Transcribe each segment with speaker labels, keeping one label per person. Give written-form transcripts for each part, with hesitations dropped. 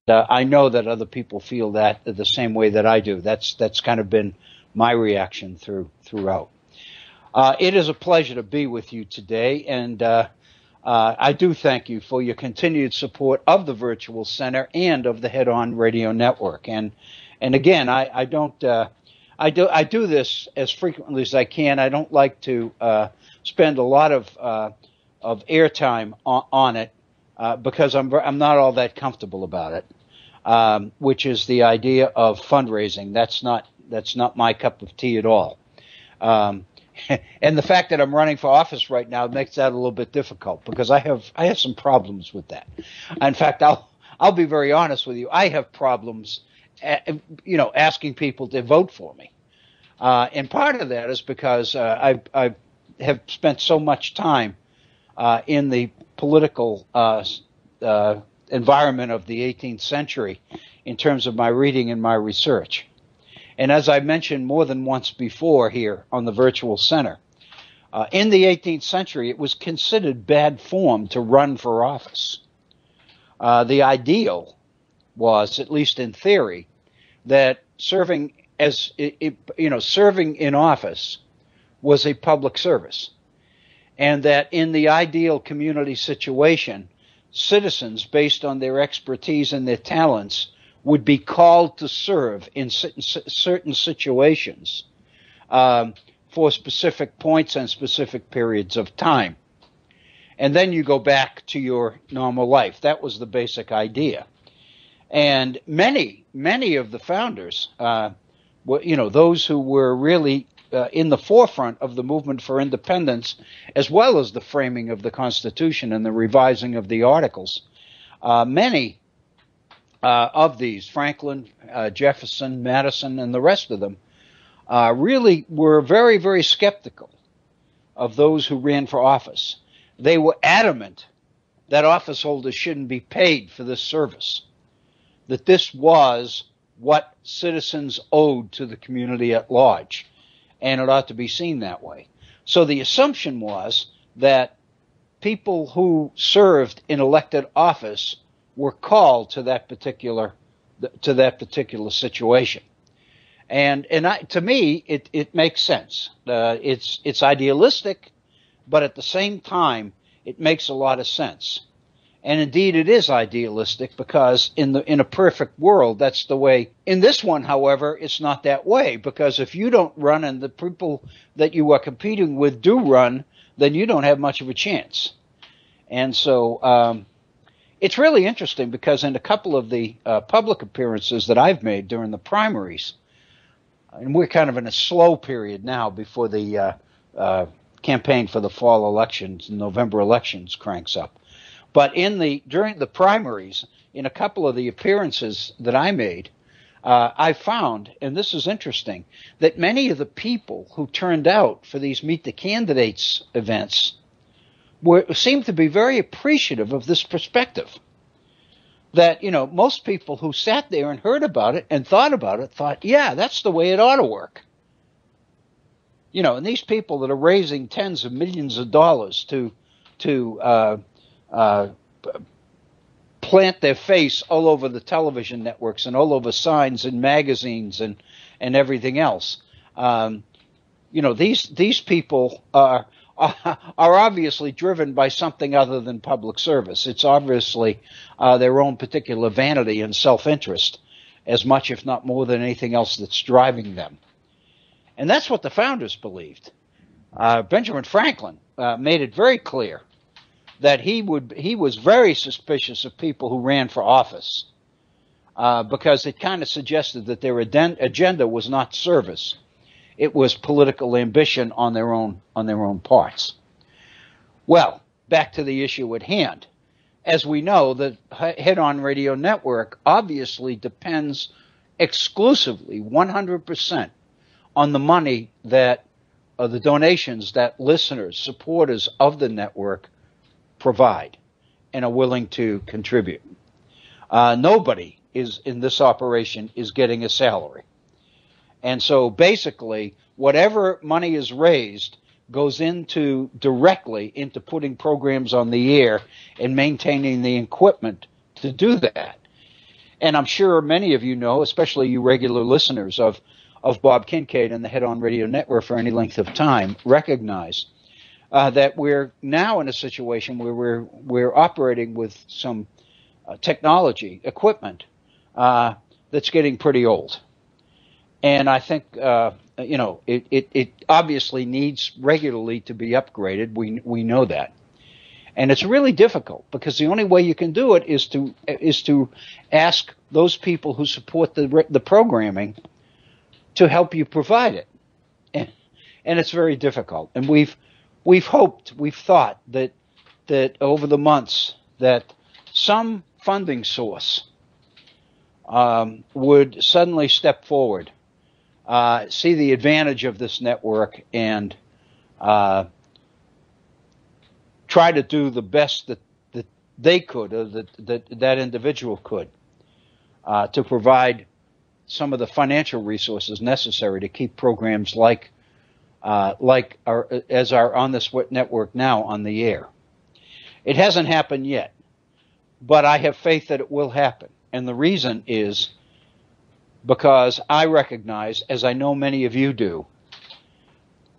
Speaker 1: I know that other people feel that the same way that I do. That's kind of been my reaction throughout. It is a pleasure to be with you today, and I do thank you for your continued support of the Virtual Center and of the Head On Radio Network. And again, I do this as frequently as I can. I don't like to spend a lot of airtime on it because I'm not all that comfortable about it, which is the idea of fundraising. That's not my cup of tea at all. And the fact that I'm running for office right now makes that a little bit difficult because I have some problems with that. In fact, I'll be very honest with you. I have problems, asking people to vote for me. And part of that is because I have spent so much time in the political environment of the 18th century in terms of my reading and my research. And as I mentioned more than once before here on the Virtual Center, in the 18th century, it was considered bad form to run for office. The ideal was, at least in theory, that serving in office was a public service, and that in the ideal community situation, citizens, based on their expertise and their talents, would be called to serve in certain situations for specific points and specific periods of time. And then you go back to your normal life. That was the basic idea. And many of the founders, those who were really in the forefront of the movement for independence, as well as the framing of the Constitution and the revising of the Articles, many of these, Franklin, Jefferson, Madison, and the rest of them, really were very, very skeptical of those who ran for office. They were adamant that office holders shouldn't be paid for this service, that this was what citizens owed to the community at large, and it ought to be seen that way. So the assumption was that people who served in elected office were called to that particular situation, and to me it makes sense. It's idealistic, but at the same time it makes a lot of sense. And indeed, it is idealistic because in a perfect world, that's the way. In this one, however, it's not that way, because if you don't run and the people that you are competing with do run, then you don't have much of a chance. And so it's really interesting because in a couple of the public appearances that I've made during the primaries, and we're kind of in a slow period now before the campaign for the fall elections, November elections cranks up. But during the primaries, in a couple of the appearances that I made, I found, and this is interesting, that many of the people who turned out for these Meet the Candidates events seemed to be very appreciative of this perspective. That, most people who sat there and heard about it and thought about it thought, yeah, that's the way it ought to work. And these people that are raising tens of millions of dollars to plant their face all over the television networks and all over signs and magazines and everything else. These people are obviously driven by something other than public service. It's obviously their own particular vanity and self-interest, as much, if not more, than anything else that's driving them. And that's what the founders believed. Benjamin Franklin made it very clear that he was very suspicious of people who ran for office because it kind of suggested that their agenda was not service; it was political ambition on their own parts. Well, back to the issue at hand. As we know, the Head On Radio Network obviously depends exclusively, 100%, on the money that the donations that listeners, supporters of the network provide and are willing to contribute. Nobody is in this operation is getting a salary. And so basically, whatever money is raised goes directly into putting programs on the air and maintaining the equipment to do that. And I'm sure many of you know, especially you regular listeners of Bob Kincaid and the Head On Radio Network for any length of time, recognize that we're now in a situation where we're operating with some technology equipment that's getting pretty old. And I think it obviously needs regularly to be upgraded. We know that. And it's really difficult because the only way you can do it is to ask those people who support the programming to help you provide it, and it's very difficult. And we've thought that over the months that some funding source would suddenly step forward, see the advantage of this network, and try to do the best that they could, or that individual could, to provide some of the financial resources necessary to keep programs like our On This Network now on the air. It hasn't happened yet, but I have faith that it will happen. And the reason is because I recognize, as I know many of you do,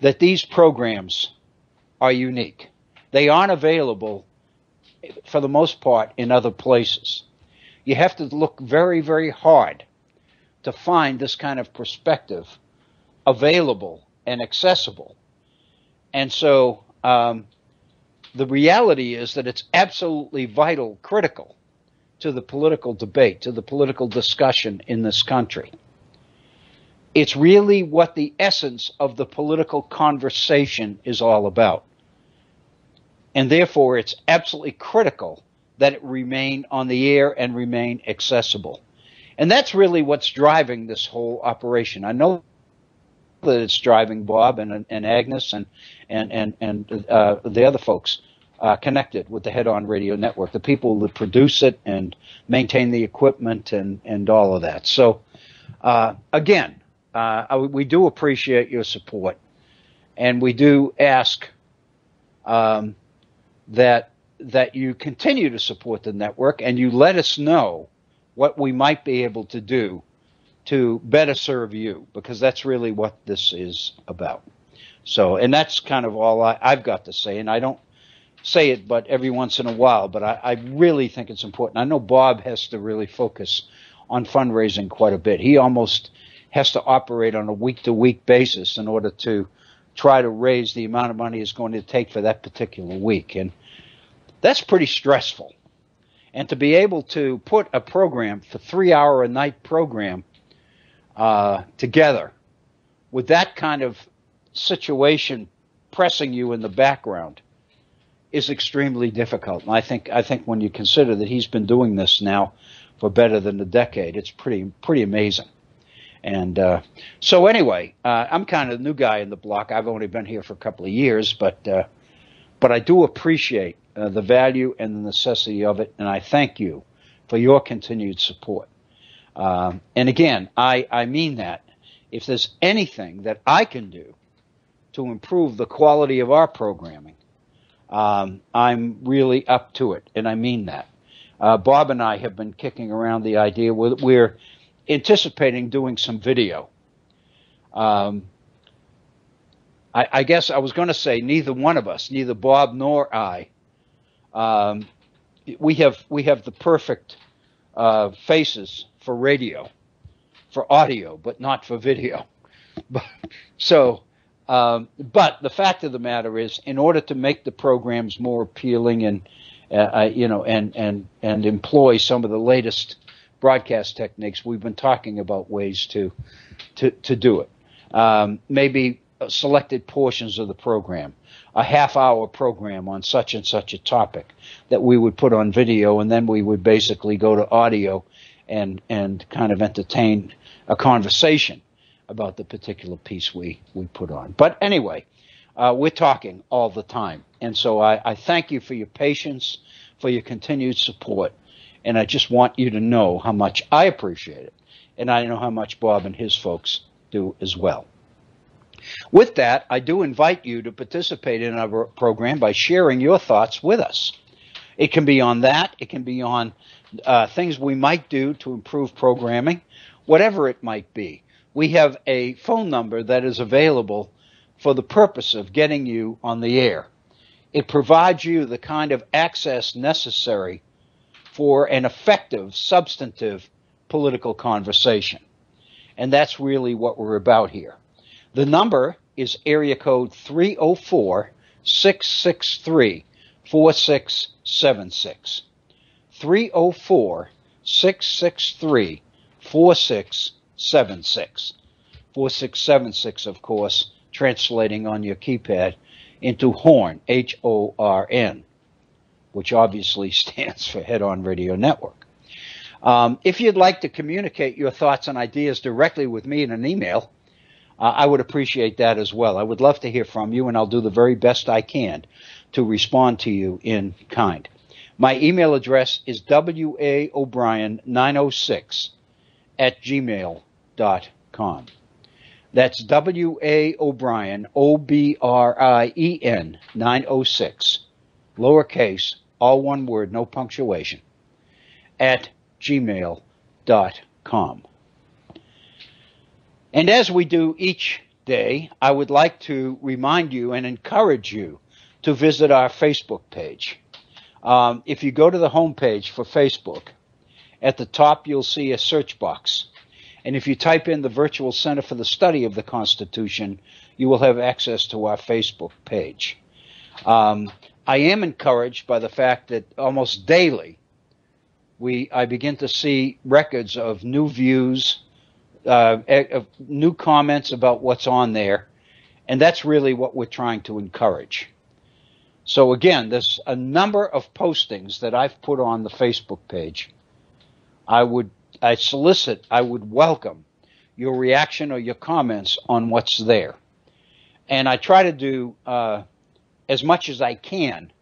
Speaker 1: that these programs are unique. They aren't available, for the most part, in other places. You have to look very, very hard to find this kind of perspective available and accessible. And so the reality is that it's absolutely vital, critical to the political debate, to the political discussion in this country. It's really what the essence of the political conversation is all about. And therefore, it's absolutely critical that it remain on the air and remain accessible. And that's really what's driving this whole operation. I know that it's driving Bob and Agnes and the other folks connected with the Head On Radio Network, the people that produce it and maintain the equipment and all of that. So, again, we do appreciate your support, and we do ask that you continue to support the network, and you let us know what we might be able to do to better serve you, because that's really what this is about. So, and that's kind of all I've got to say, and I don't say it but every once in a while, but I really think it's important. I know Bob has to really focus on fundraising quite a bit. He almost has to operate on a week-to-week basis in order to try to raise the amount of money it's going to take for that particular week. And that's pretty stressful. And to be able to put a program, for 3-hour-a-night program, together with that kind of situation pressing you in the background is extremely difficult. And I think when you consider that he's been doing this now for better than a decade, it's pretty amazing. And so anyway, I'm kind of the new guy in the block. I've only been here for a couple of years, but I do appreciate the value and the necessity of it, and I thank you for your continued support. And again, I mean that. If there's anything that I can do to improve the quality of our programming, I'm really up to it, and I mean that. Bob and I have been kicking around the idea. We're anticipating doing some video. I guess I was going to say neither one of us, neither Bob nor I, we have the perfect faces for radio, for audio, but not for video. But the fact of the matter is, in order to make the programs more appealing and employ some of the latest broadcast techniques, we've been talking about ways to do it. Maybe selected portions of the program, a half-hour program on such and such a topic that we would put on video, and then we would basically go to audio and kind of entertain a conversation about the particular piece we put on. But anyway, we're talking all the time. And so I thank you for your patience, for your continued support. And I just want you to know how much I appreciate it. And I know how much Bob and his folks do as well. With that, I do invite you to participate in our program by sharing your thoughts with us. It can be on that. It can be on things we might do to improve programming, whatever it might be. We have a phone number that is available for the purpose of getting you on the air. It provides you the kind of access necessary for an effective, substantive political conversation. And that's really what we're about here. The number is area code 304-663-4676. 304-663-4676. 4676, of course, translating on your keypad into HORN, H-O-R-N, which obviously stands for Head On Radio Network. If you'd like to communicate your thoughts and ideas directly with me in an email, I would appreciate that as well. I would love to hear from you, and I'll do the very best I can to respond to you in kind. My email address is waobrien906@gmail.com. That's W-A-O'Brien, O-B-R-I-E-N, 906, lowercase, all one word, no punctuation, at gmail.com. And as we do each day, I would like to remind you and encourage you to visit our Facebook page. If you go to the homepage for Facebook, at the top you'll see a search box. And if you type in the Virtual Center for the Study of the Constitution, you will have access to our Facebook page. I am encouraged by the fact that almost daily I begin to see records of new views, new comments about what's on there, and that's really what we're trying to encourage. So again, there's a number of postings that I've put on the Facebook page. I would welcome your reaction or your comments on what's there. And I try to do as much as I can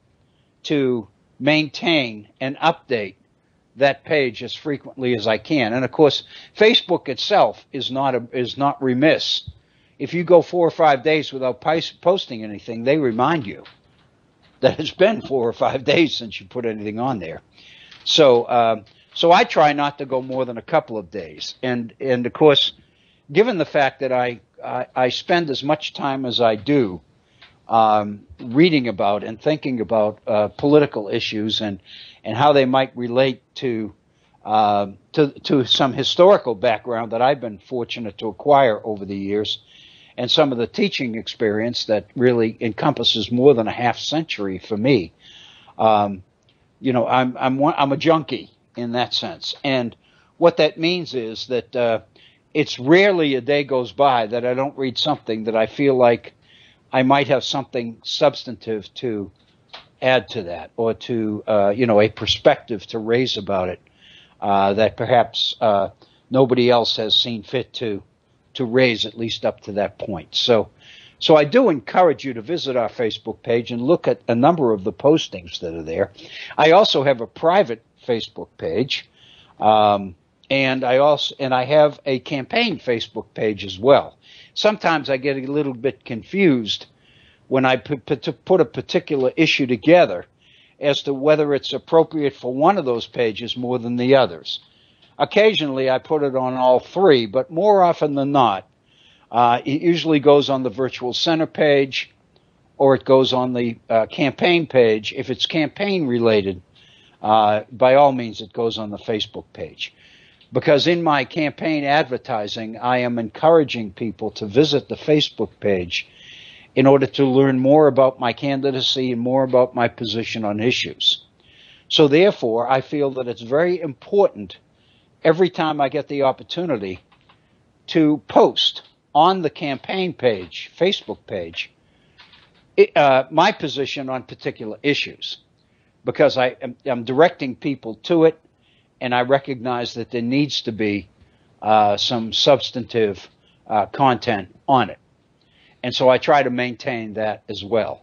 Speaker 1: to maintain and update that page as frequently as I can. And of course, Facebook itself is not remiss. If you go 4 or 5 days without posting anything, they remind you that it's been 4 or 5 days since you put anything on there. So I try not to go more than a couple of days. And of course, given the fact that I spend as much time as I do reading about and thinking about political issues and how they might relate to some historical background that I've been fortunate to acquire over the years, and some of the teaching experience that really encompasses more than a half century for me. I'm a junkie in that sense, and what that means is that it's rarely a day goes by that I don't read something that I feel like I might have something substantive to add to that, or to a perspective to raise about it that perhaps nobody else has seen fit to raise, at least up to that point. So I do encourage you to visit our Facebook page and look at a number of the postings that are there. I also have a private Facebook page, and I have a campaign Facebook page as well. Sometimes I get a little bit confused when I put a particular issue together as to whether it's appropriate for one of those pages more than the others. Occasionally I put it on all three, but more often than not, it usually goes on the Virtual Center page, or it goes on the campaign page. If it's campaign related, by all means it goes on the Facebook page. Because in my campaign advertising, I am encouraging people to visit the Facebook page in order to learn more about my candidacy and more about my position on issues. So therefore, I feel that it's very important every time I get the opportunity to post on the campaign page, Facebook page, my position on particular issues, because I'm directing people to it, and I recognize that there needs to be some substantive content on it. And so I try to maintain that as well.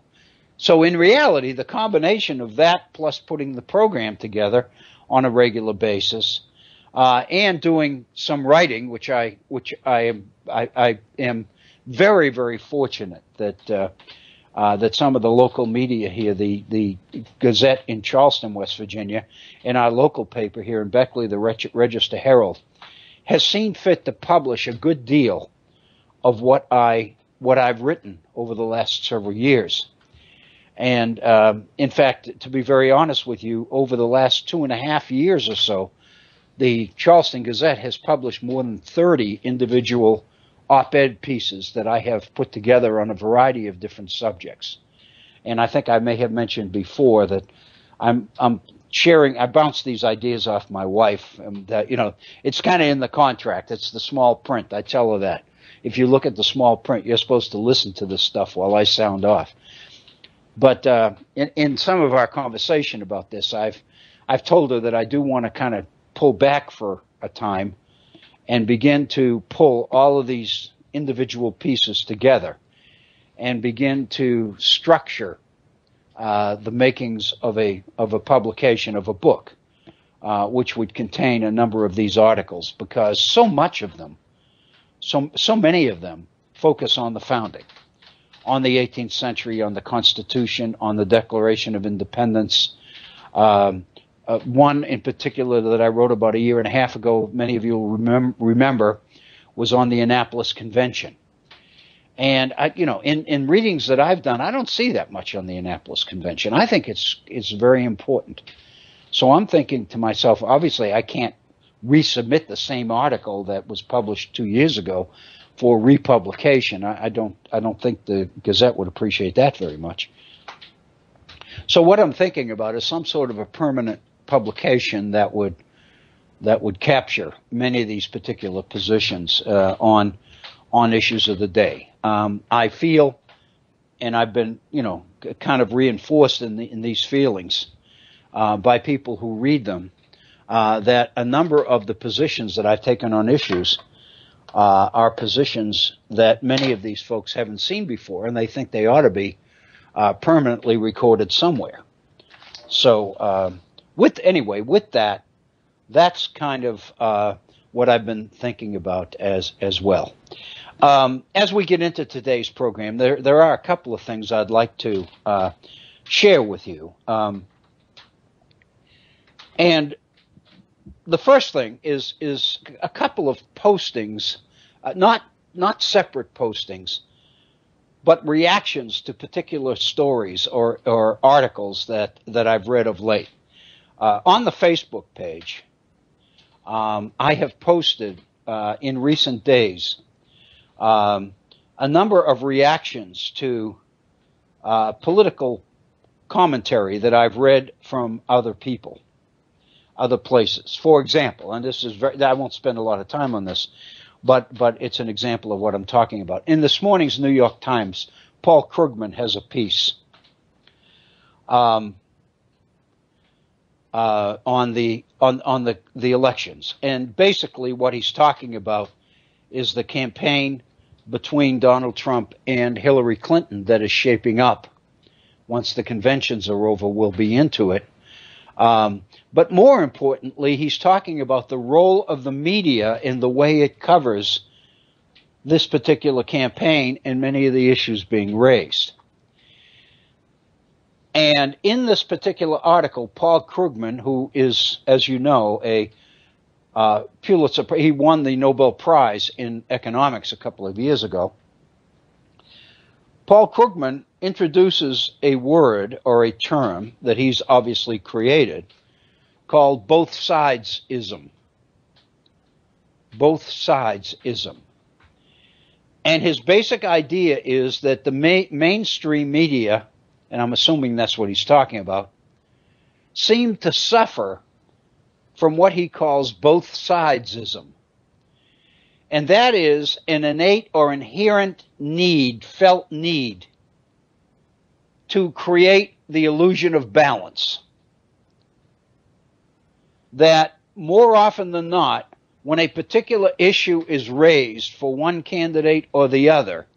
Speaker 1: So in reality, the combination of that plus putting the program together on a regular basis and doing some writing, which I am very, very fortunate that that some of the local media here, the Gazette in Charleston, West Virginia, and our local paper here in Beckley, the Register Herald, has seen fit to publish a good deal of what I've written over the last several years. And in fact, to be very honest with you, over the last 2.5 years or so, the Charleston Gazette has published more than 30 individual op-ed pieces that I have put together on a variety of different subjects. And I think I may have mentioned before that I'm sharing, I bounce these ideas off my wife, and it's kind of in the contract. It's the small print. I tell her that. If you look at the small print, you're supposed to listen to this stuff while I sound off. But in some of our conversation about this, I've told her that I do want to kind of pull back for a time and begin to pull all of these individual pieces together and begin to structure the makings of a publication of a book, which would contain a number of these articles, because so much of them, so many of them focus on the founding, on the 18th century, on the Constitution, on the Declaration of Independence. One in particular that I wrote about 1.5 years ago, many of you will remember, was on the Annapolis Convention. And in readings that I've done, I don't see that much on the Annapolis Convention. I think it's very important. So I'm thinking to myself, obviously I can't resubmit the same article that was published 2 years ago for republication. I don't think the Gazette would appreciate that very much. So what I'm thinking about is some sort of a permanent publication that would capture many of these particular positions on issues of the day. I feel, and I've been kind of reinforced in these feelings by people who read them, that a number of the positions that I've taken on issues are positions that many of these folks haven't seen before, and they think they ought to be permanently recorded somewhere. So with that, that's kind of what I've been thinking about as well. As we get into today's program, there are a couple of things I'd like to share with you. And the first thing is a couple of postings, not separate postings, but reactions to particular stories or articles that I've read of late. On the Facebook page, I have posted in recent days a number of reactions to political commentary that I've read from other people, other places. For example, and this is I won't spend a lot of time on this, but it's an example of what I'm talking about. In this morning's New York Times, Paul Krugman has a piece on the elections, and basically what he's talking about is the campaign between Donald Trump and Hillary Clinton that is shaping up. Once the conventions are over, we'll be into it. But more importantly, he's talking about the role of the media in the way it covers this particular campaign and many of the issues being raised. And in this particular article, Paul Krugman, who is, as you know, a Pulitzer, he won the Nobel Prize in economics a couple of years ago. Paul Krugman introduces a word or a term that he's obviously created called both sides-ism. Both sides-ism. And his basic idea is that the mainstream media, and I'm assuming that's what he's talking about, seem to suffer from what he calls both sides-ism. And that is an innate or inherent need, felt need, to create the illusion of balance. That more often than not, when a particular issue is raised for one candidate or the other,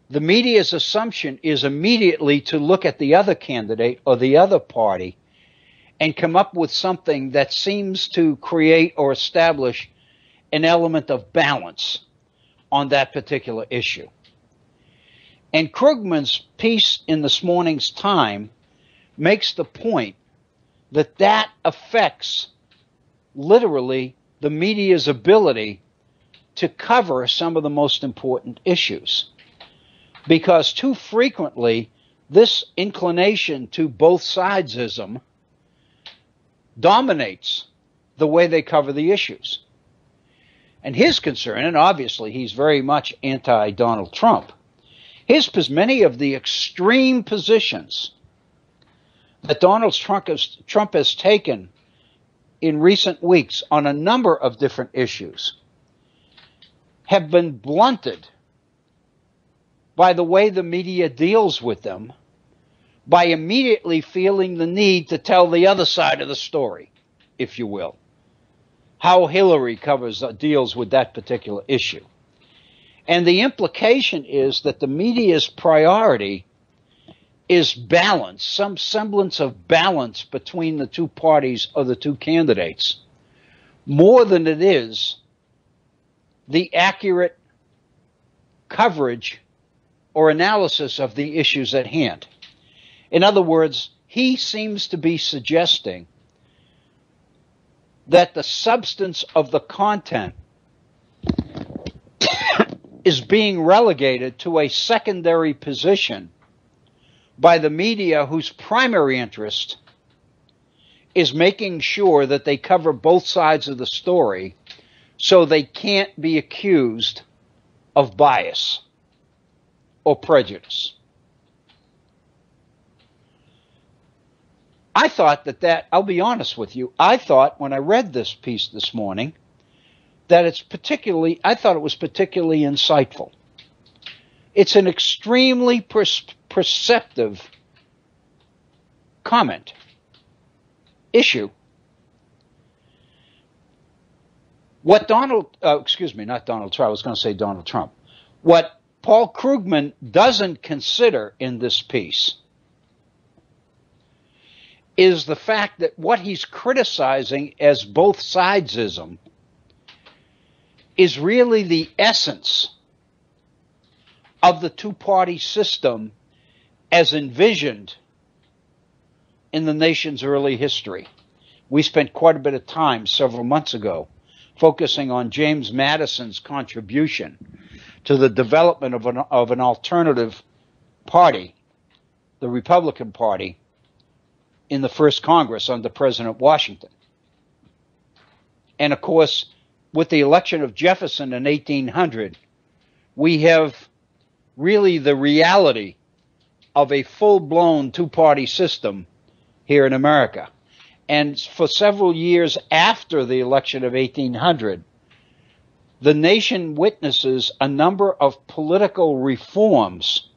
Speaker 1: the media's assumption is immediately to look at the other candidate or the other party and come up with something that seems to create or establish an element of balance on that particular issue. And Krugman's piece in this morning's Time makes the point that that affects literally the media's ability to cover some of the most important issues. Because too frequently, this inclination to both sidesism dominates the way they cover the issues. And his concern, and obviously he's very much anti-Donald Trump, many of the extreme positions that Donald Trump has taken in recent weeks on a number of different issues have been blunted by the way the media deals with them, by immediately feeling the need to tell the other side of the story, if you will. How Hillary deals with that particular issue. And the implication is that the media's priority is balance, some semblance of balance between the two parties or the two candidates, more than it is the accurate coverage or analysis of the issues at hand. In other words, he seems to be suggesting that the substance of the content is being relegated to a secondary position by the media, whose primary interest is making sure that they cover both sides of the story so they can't be accused of bias or prejudice. I thought that I'll be honest with you, I thought when I read this piece this morning that I thought it was particularly insightful. It's an extremely perceptive comment, issue. What Donald Trump. What Paul Krugman doesn't consider in this piece is the fact that what he's criticizing as both sidesism is really the essence of the two-party system as envisioned in the nation's early history. We spent quite a bit of time several months ago focusing on James Madison's contribution to the development of an alternative party, the Republican Party, in the first Congress under President Washington. And of course, with the election of Jefferson in 1800, we have really the reality of a full-blown two-party system here in America. And for several years after the election of 1800, the nation witnesses a number of political reforms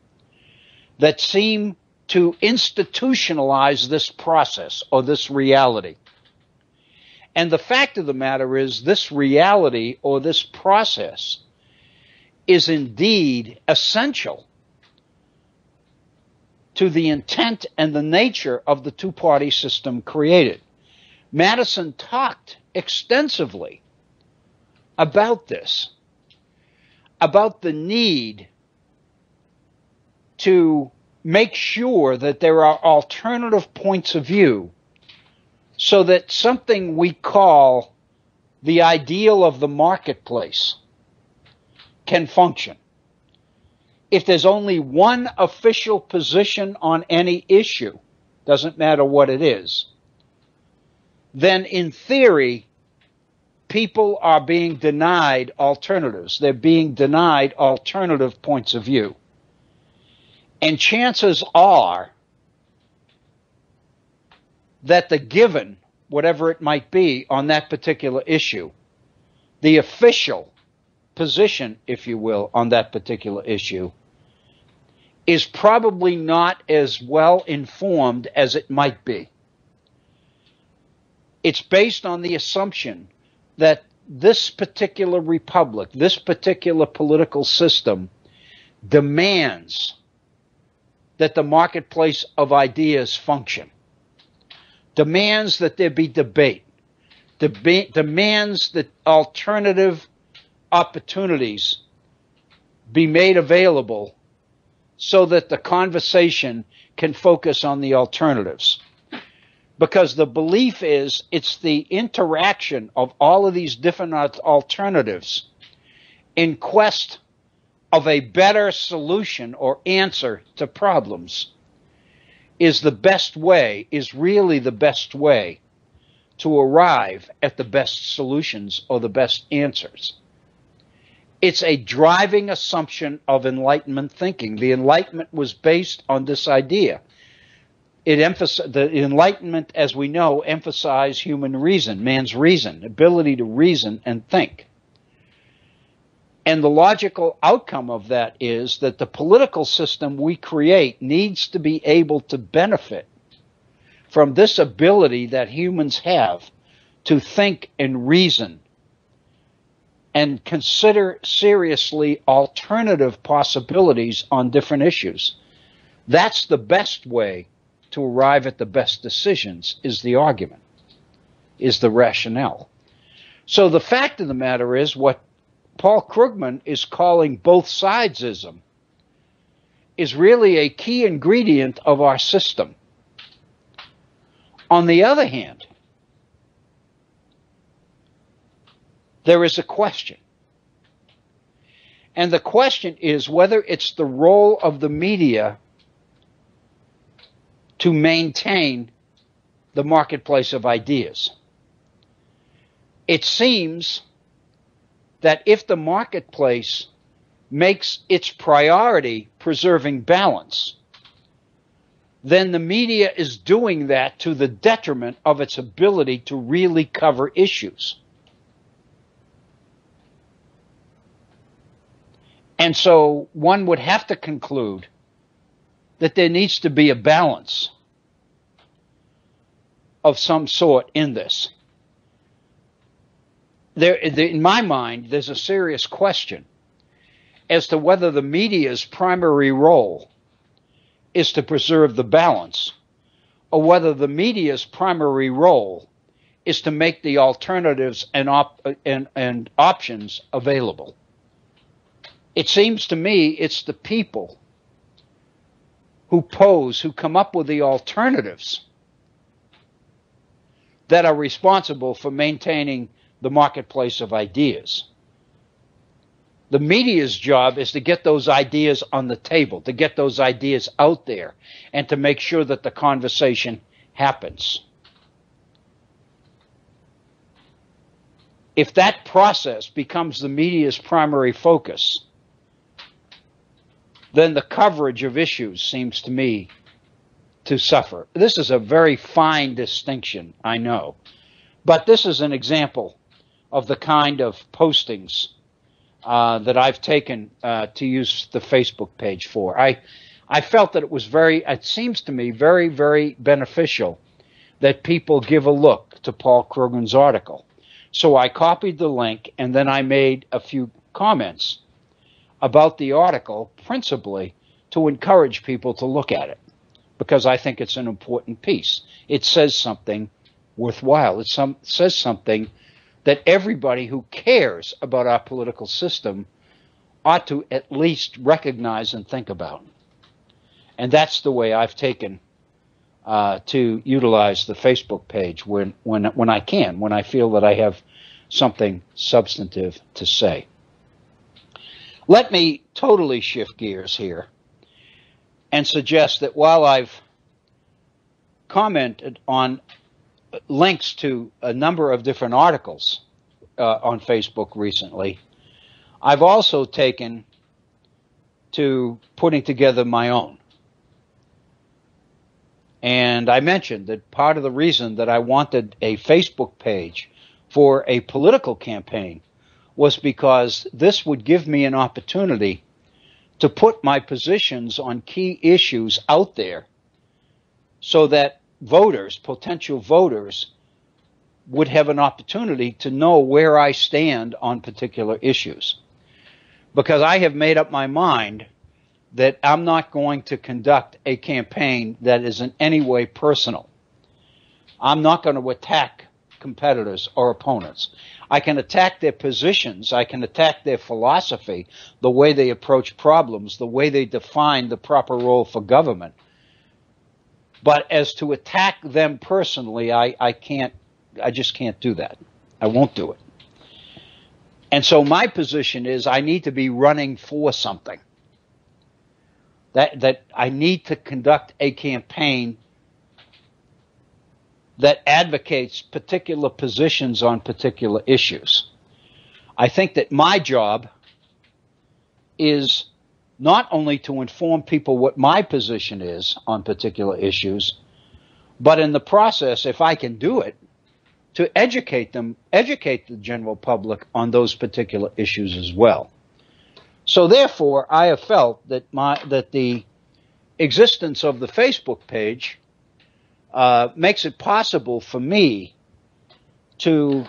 Speaker 1: that seem to institutionalize this process or this reality. And the fact of the matter is, this reality or this process is indeed essential to the intent and the nature of the two-party system created. Madison talked extensively about this, about the need to make sure that there are alternative points of view so that something we call the ideal of the marketplace can function. If there's only one official position on any issue, doesn't matter what it is, then in theory, people are being denied alternatives. They're being denied alternative points of view. And chances are that the given, whatever it might be on that particular issue, the official position, if you will, on that particular issue, is probably not as well informed as it might be. It's based on the assumption that this particular republic, this particular political system, demands that the marketplace of ideas function, demands that there be debate, demands that alternative opportunities be made available so that the conversation can focus on the alternatives. Because the belief is it's the interaction of all of these different alternatives in quest of a better solution or answer to problems is the best way, is really the best way to arrive at the best solutions or the best answers. It's a driving assumption of Enlightenment thinking. The Enlightenment was based on this idea. The Enlightenment, as we know, emphasized human reason, man's reason, ability to reason and think. And the logical outcome of that is that the political system we create needs to be able to benefit from this ability that humans have to think and reason and consider seriously alternative possibilities on different issues. That's the best way to arrive at the best decisions, is the argument, is the rationale. So the fact of the matter is what Paul Krugman is calling both sidesism is really a key ingredient of our system. On the other hand, there is a question. And the question is whether it's the role of the media to maintain the marketplace of ideas. It seems that if the marketplace makes its priority preserving balance, then the media is doing that to the detriment of its ability to really cover issues. And so one would have to conclude that there needs to be a balance of some sort in this. In my mind, there's a serious question as to whether the media's primary role is to preserve the balance, or whether the media's primary role is to make the alternatives and options available. It seems to me it's the people who come up with the alternatives that are responsible for maintaining the marketplace of ideas. The media's job is to get those ideas on the table, to get those ideas out there, and to make sure that the conversation happens. If that process becomes the media's primary focus, then the coverage of issues seems to me to suffer. This is a very fine distinction, I know, but this is an example of the kind of postings that I've taken to use the Facebook page for. I felt that it seems to me very, very beneficial that people give a look to Paul Krugman's article. So I copied the link and then I made a few comments about the article, principally to encourage people to look at it, because I think it's an important piece. It says something worthwhile. It says something that everybody who cares about our political system ought to at least recognize and think about. And that's the way I've taken to utilize the Facebook page when I can, when I feel that I have something substantive to say. Let me totally shift gears here and suggest that while I've commented on links to a number of different articles on Facebook recently, I've also taken to putting together my own. And I mentioned that part of the reason that I wanted a Facebook page for a political campaign was because this would give me an opportunity to put my positions on key issues out there so that voters, potential voters, would have an opportunity to know where I stand on particular issues. Because I have made up my mind that I'm not going to conduct a campaign that is in any way personal. I'm not going to attack competitors or opponents. I can attack their positions. I can attack their philosophy, the way they approach problems, the way they define the proper role for government. But as to attack them personally, I just can't do that. I won't do it. And so my position is I need to be running for something. That I need to conduct a campaign that advocates particular positions on particular issues. I think that my job is not only to inform people what my position is on particular issues, but in the process, if I can do it, to educate the general public on those particular issues as well. So therefore, I have felt that the existence of the Facebook page makes it possible for me to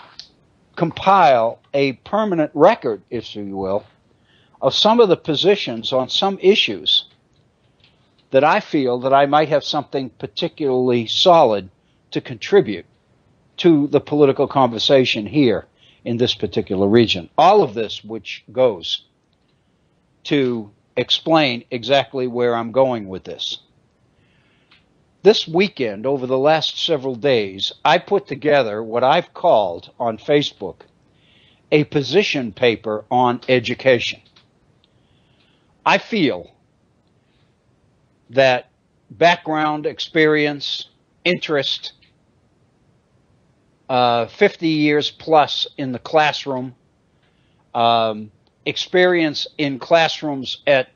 Speaker 1: compile a permanent record, if you will, of some of the positions on some issues that I feel that I might have something particularly solid to contribute to the political conversation here in this particular region. All of this which goes to explain exactly where I'm going with this. This weekend, over the last several days, I put together what I've called on Facebook a position paper on education. I feel that background, experience, interest, 50 years plus in the classroom, experience in classrooms at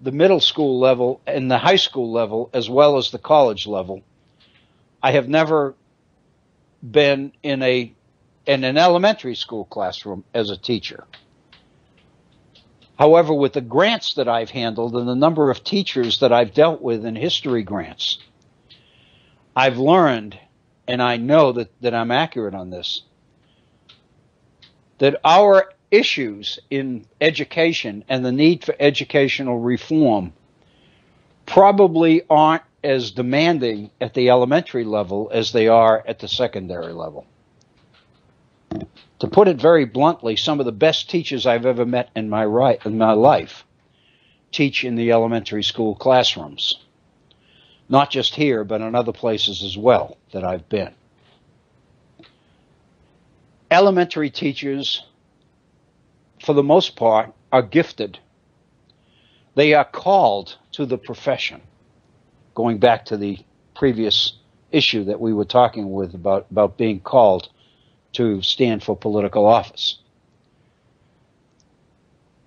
Speaker 1: the middle school level and the high school level as well as the college level. I have never been in an elementary school classroom as a teacher. However, with the grants that I've handled and the number of teachers that I've dealt with in history grants, I've learned, and I know that I'm accurate on this, that our issues in education and the need for educational reform probably aren't as demanding at the elementary level as they are at the secondary level. To put it very bluntly, some of the best teachers I've ever met in my life teach in the elementary school classrooms. Not just here, but in other places as well that I've been. Elementary teachers, for the most part, are gifted. They are called to the profession. Going back to the previous issue that we were talking with about being called to stand for political office.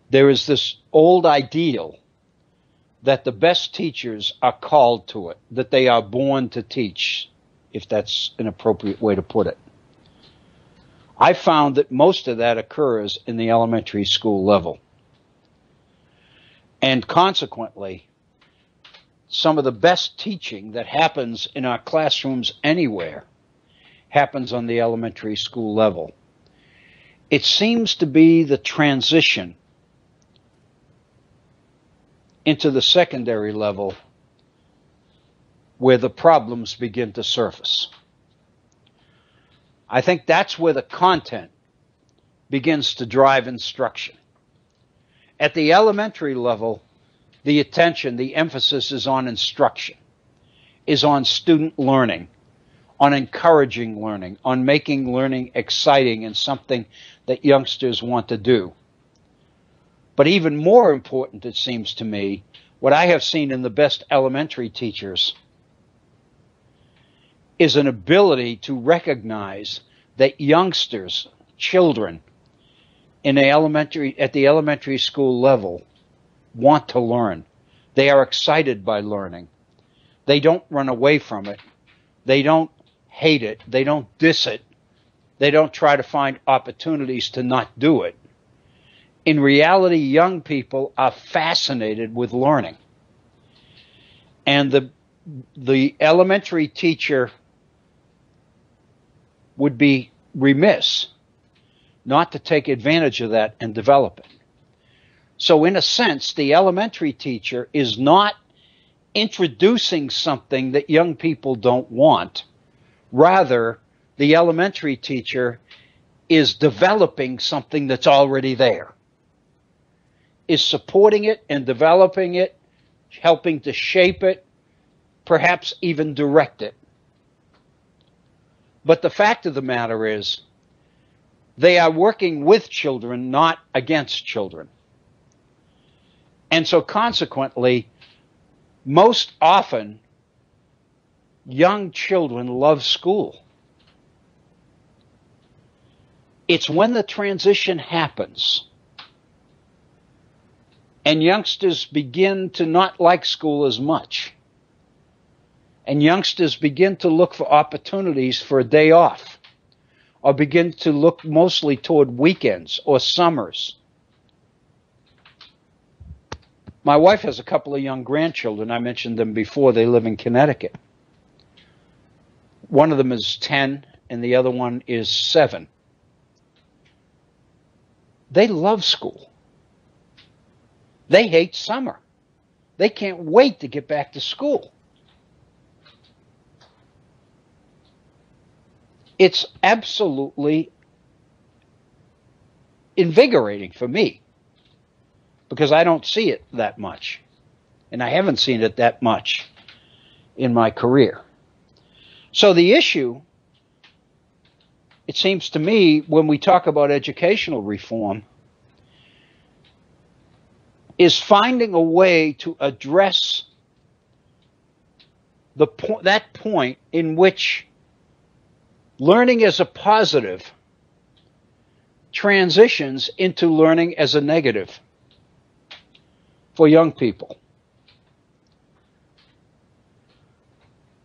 Speaker 1: There is this old ideal that the best teachers are called to it, that they are born to teach, if that's an appropriate way to put it. I found that most of that occurs in the elementary school level. And consequently, some of the best teaching that happens in our classrooms anywhere happens on the elementary school level. It seems to be the transition into the secondary level where the problems begin to surface. I think that's where the content begins to drive instruction. At the elementary level, the attention, the emphasis is on instruction, is on student learning, on encouraging learning, on making learning exciting and something that youngsters want to do. But even more important, it seems to me, what I have seen in the best elementary teachers is an ability to recognize that youngsters, children, at the elementary school level want to learn. They are excited by learning. They don't run away from it. They don't hate it. They don't diss it. They don't try to find opportunities to not do it. In reality, young people are fascinated with learning. And the elementary teacher would be remiss not to take advantage of that and develop it. So in a sense, the elementary teacher is not introducing something that young people don't want. Rather, the elementary teacher is developing something that's already there, is supporting it and developing it, helping to shape it, perhaps even direct it. But the fact of the matter is, they are working with children, not against children. And so consequently, most often, young children love school. It's when the transition happens and youngsters begin to not like school as much, and youngsters begin to look for opportunities for a day off, or begin to look mostly toward weekends or summers. My wife has a couple of young grandchildren. I mentioned them before. They live in Connecticut. One of them is 10 and the other one is 7. They love school. They hate summer. They can't wait to get back to school. It's absolutely invigorating for me because I don't see it that much. And I haven't seen it that much in my career. So the issue, it seems to me, when we talk about educational reform, is finding a way to address that point in which learning as a positive transitions into learning as a negative for young people.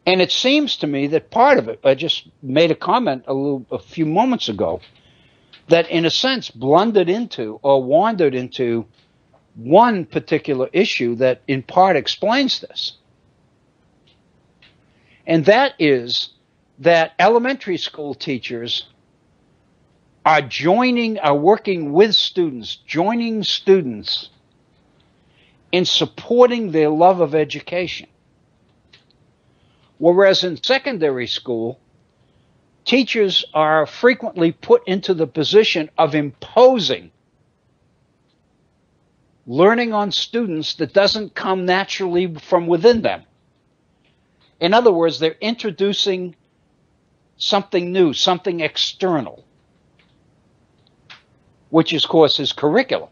Speaker 1: And it seems to me that part of it, I just made a comment a few moments ago, that in a sense blundered into or wandered into one particular issue that in part explains this. And that is that elementary school teachers are working with students, joining students in supporting their love of education. Whereas in secondary school, teachers are frequently put into the position of imposing learning on students that doesn't come naturally from within them. In other words, they're introducing something new, something external, which of course is curriculum.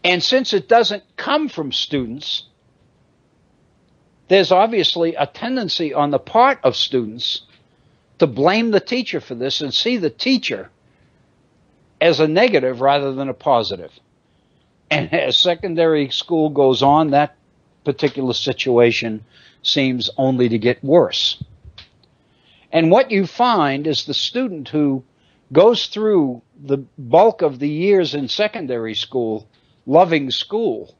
Speaker 1: And since it doesn't come from students, there's obviously a tendency on the part of students to blame the teacher for this and see the teacher as a negative rather than a positive. And as secondary school goes on, that particular situation seems only to get worse. And what you find is the student who goes through the bulk of the years in secondary school loving school,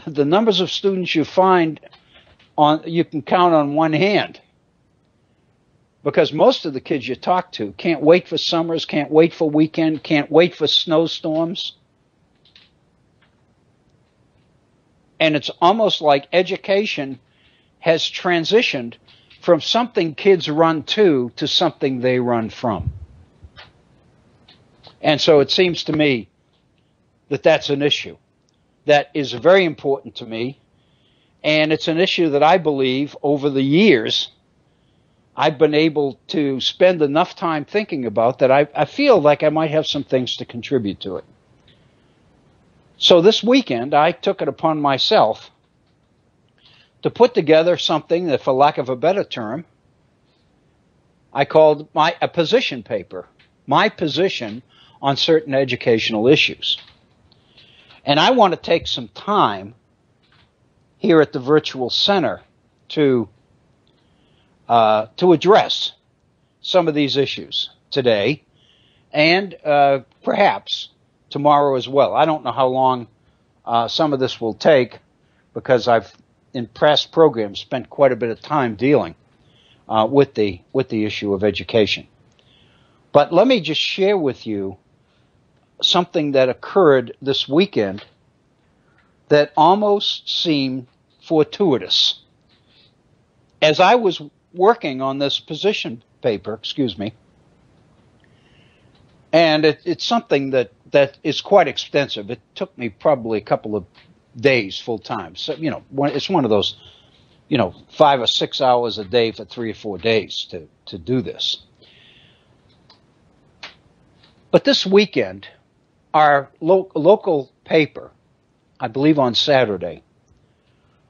Speaker 1: the numbers of students you find you can count on one hand. Because most of the kids you talk to can't wait for summers, can't wait for weekend, can't wait for snowstorms. And it's almost like education has transitioned from something kids run to something they run from. And so it seems to me that that's an issue that is very important to me. And it's an issue that I believe over the years I've been able to spend enough time thinking about that I feel like I might have some things to contribute to it. So this weekend, I took it upon myself to put together something that, for lack of a better term, I called a position paper, my position on certain educational issues. And I want to take some time here at the Virtual Center to address some of these issues today and perhaps tomorrow as well. I don't know how long some of this will take because I've, in past programs, spent quite a bit of time dealing with the issue of education. But let me just share with you something that occurred this weekend that almost seemed fortuitous. as I was working on this position paper, and it's something that is quite extensive. It took me probably a couple of days full time. So, it's one of those, 5 or 6 hours a day for 3 or 4 days to do this. But this weekend, our local paper, I believe on Saturday,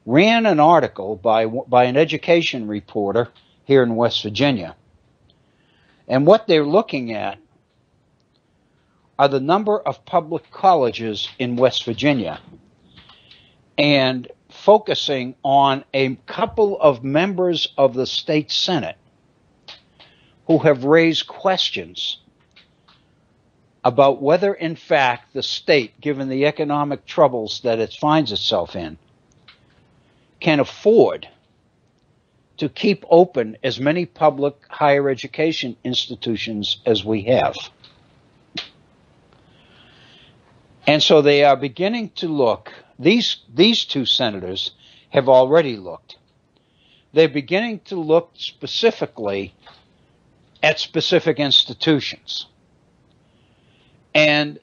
Speaker 1: ran an article by an education reporter here in West Virginia. And what they're looking at are the number of public colleges in West Virginia and focusing on a couple of members of the state Senate who have raised questions about whether, in fact, the state, given the economic troubles that it finds itself in, can afford to keep open as many public higher education institutions as we have. And so they are beginning to look, these two senators have already looked. They're beginning to look specifically at specific institutions. And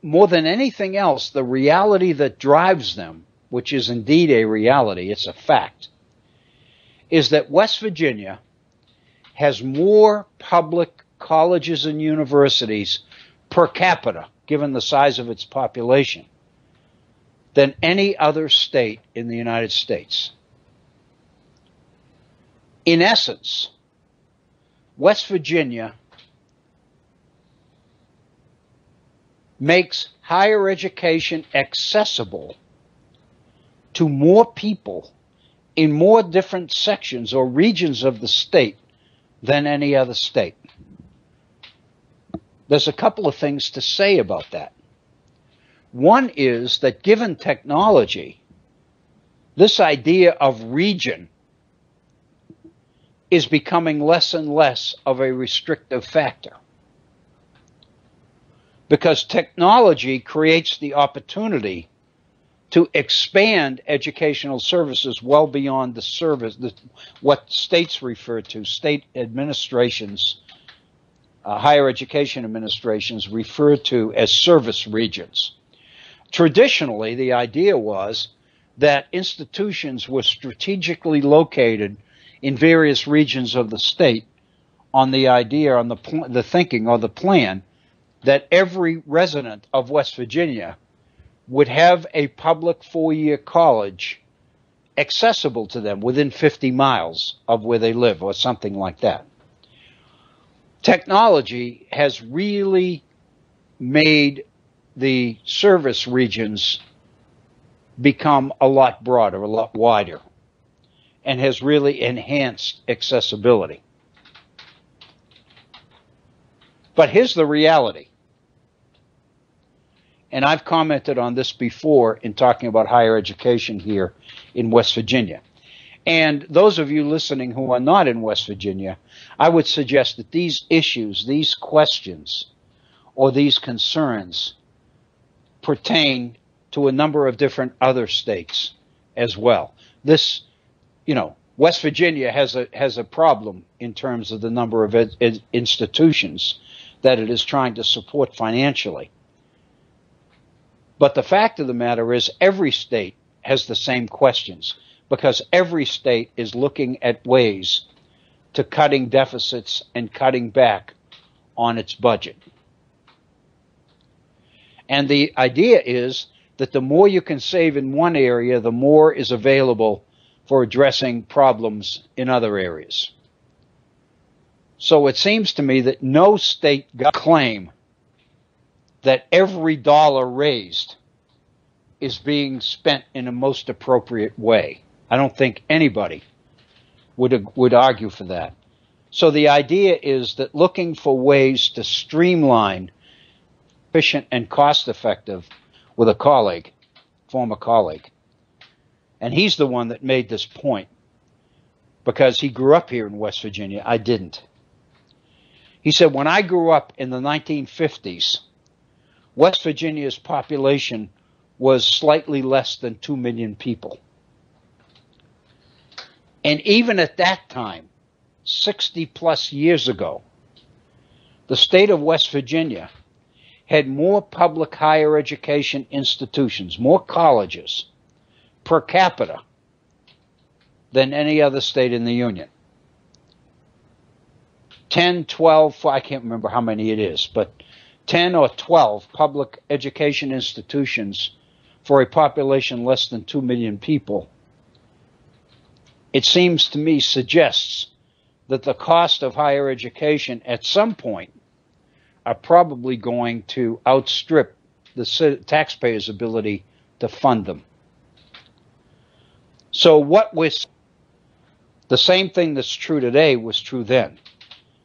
Speaker 1: more than anything else, the reality that drives them, which is indeed a reality, it's a fact, is that West Virginia has more public colleges and universities per capita, given the size of its population, than any other state in the United States. In essence, West Virginia makes higher education accessible to more people in more different sections or regions of the state than any other state. There's a couple of things to say about that. One is that given technology, this idea of region is becoming less and less of a restrictive factor, because technology creates the opportunity to expand educational services well beyond the service, what states refer to, state administrations, higher education administrations refer to as service regions. Traditionally, the idea was that institutions were strategically located in various regions of the state on the idea, on the thinking or the plan that every resident of West Virginia would have a public 4-year college accessible to them within 50 miles of where they live or something like that. Technology has really made the service regions become a lot broader, a lot wider, and has really enhanced accessibility. But here's the reality. And I've commented on this before in talking about higher education here in West Virginia. And those of you listening who are not in West Virginia, I would suggest that these issues, these questions, or these concerns pertain to a number of different other states as well. This, West Virginia has a problem in terms of the number of institutions that it is trying to support financially. But the fact of the matter is every state has the same questions, because every state is looking at ways to cutting deficits and cutting back on its budget. And the idea is that the more you can save in one area, the more is available for addressing problems in other areas. So it seems to me that no state can claim that every dollar raised is being spent in a most appropriate way. I don't think anybody would argue for that. So the idea is that looking for ways to streamline, efficient and cost-effective with a colleague, former colleague. And he's the one that made this point, because he grew up here in West Virginia. I didn't. He said, when I grew up in the 1950s, West Virginia's population was slightly less than 2 million people. And even at that time, 60 plus years ago, the state of West Virginia had more public higher education institutions, more colleges per capita than any other state in the Union. 10, 12, I can't remember how many it is, but 10 or 12 public education institutions for a population less than 2 million people, it seems to me suggests that the cost of higher education at some point are probably going to outstrip the taxpayers' ability to fund them. So what was the same thing that's true today was true then.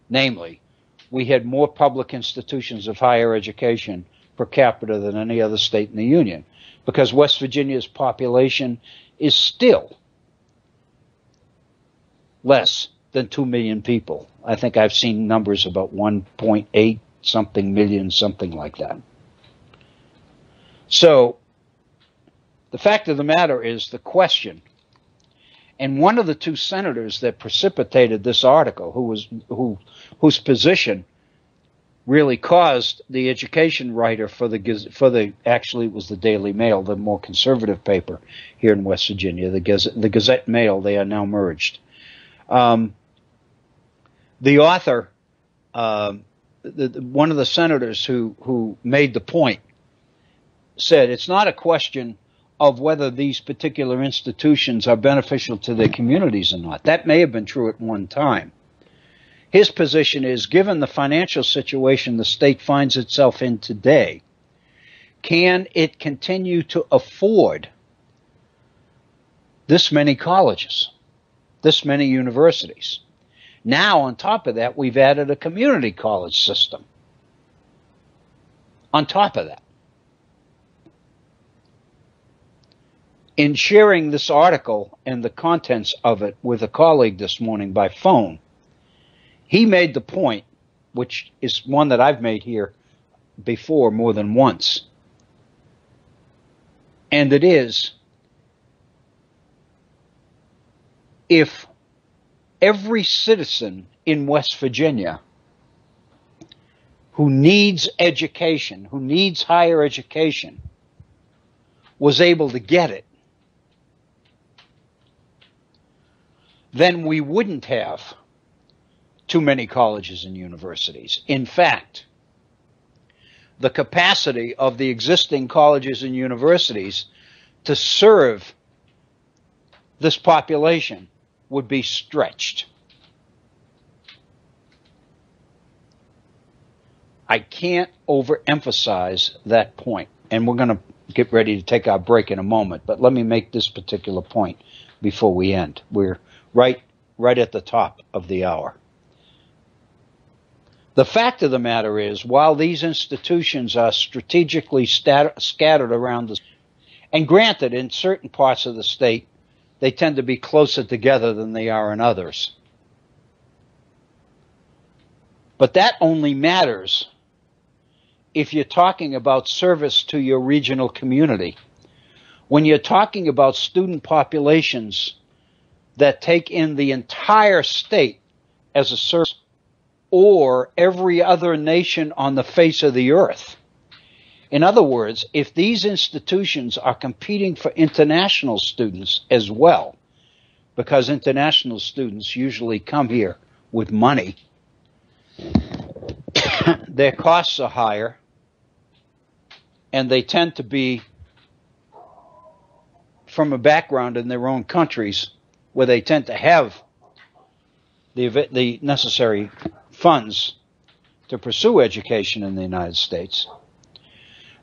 Speaker 1: Namely, we had more public institutions of higher education per capita than any other state in the Union, because West Virginia's population is still less than 2 million people. I think I've seen numbers about 1.8 something million, something like that. So the fact of the matter is the question, and one of the two senators that precipitated this article, whose position really caused the education writer actually it was the Daily Mail, the more conservative paper here in West Virginia, the Gazette Mail, they are now merged. The author, one of the senators who made the point, said it's not a question of whether these particular institutions are beneficial to their communities or not. That may have been true at one time. His position is, given the financial situation the state finds itself in today, can it continue to afford this many colleges, this many universities? Now, on top of that, we've added a community college system. On top of that. In sharing this article and the contents of it with a colleague this morning by phone, he made the point, which is one that I've made here before more than once, and it is, if every citizen in West Virginia who needs education, who needs higher education, was able to get it, then we wouldn't have too many colleges and universities. In fact, the capacity of the existing colleges and universities to serve this population would be stretched. I can't overemphasize that point, and we're going to get ready to take our break in a moment, but let me make this particular point before we end. We're right at the top of the hour. The fact of the matter is, while these institutions are strategically scattered around the state, and granted, in certain parts of the state, they tend to be closer together than they are in others. But that only matters if you're talking about service to your regional community. When you're talking about student populations that take in the entire state as a service, or every other nation on the face of the earth. In other words, if these institutions are competing for international students as well, because international students usually come here with money, their costs are higher, and they tend to be from a background in their own countries where they tend to have the necessary funds to pursue education in the United States,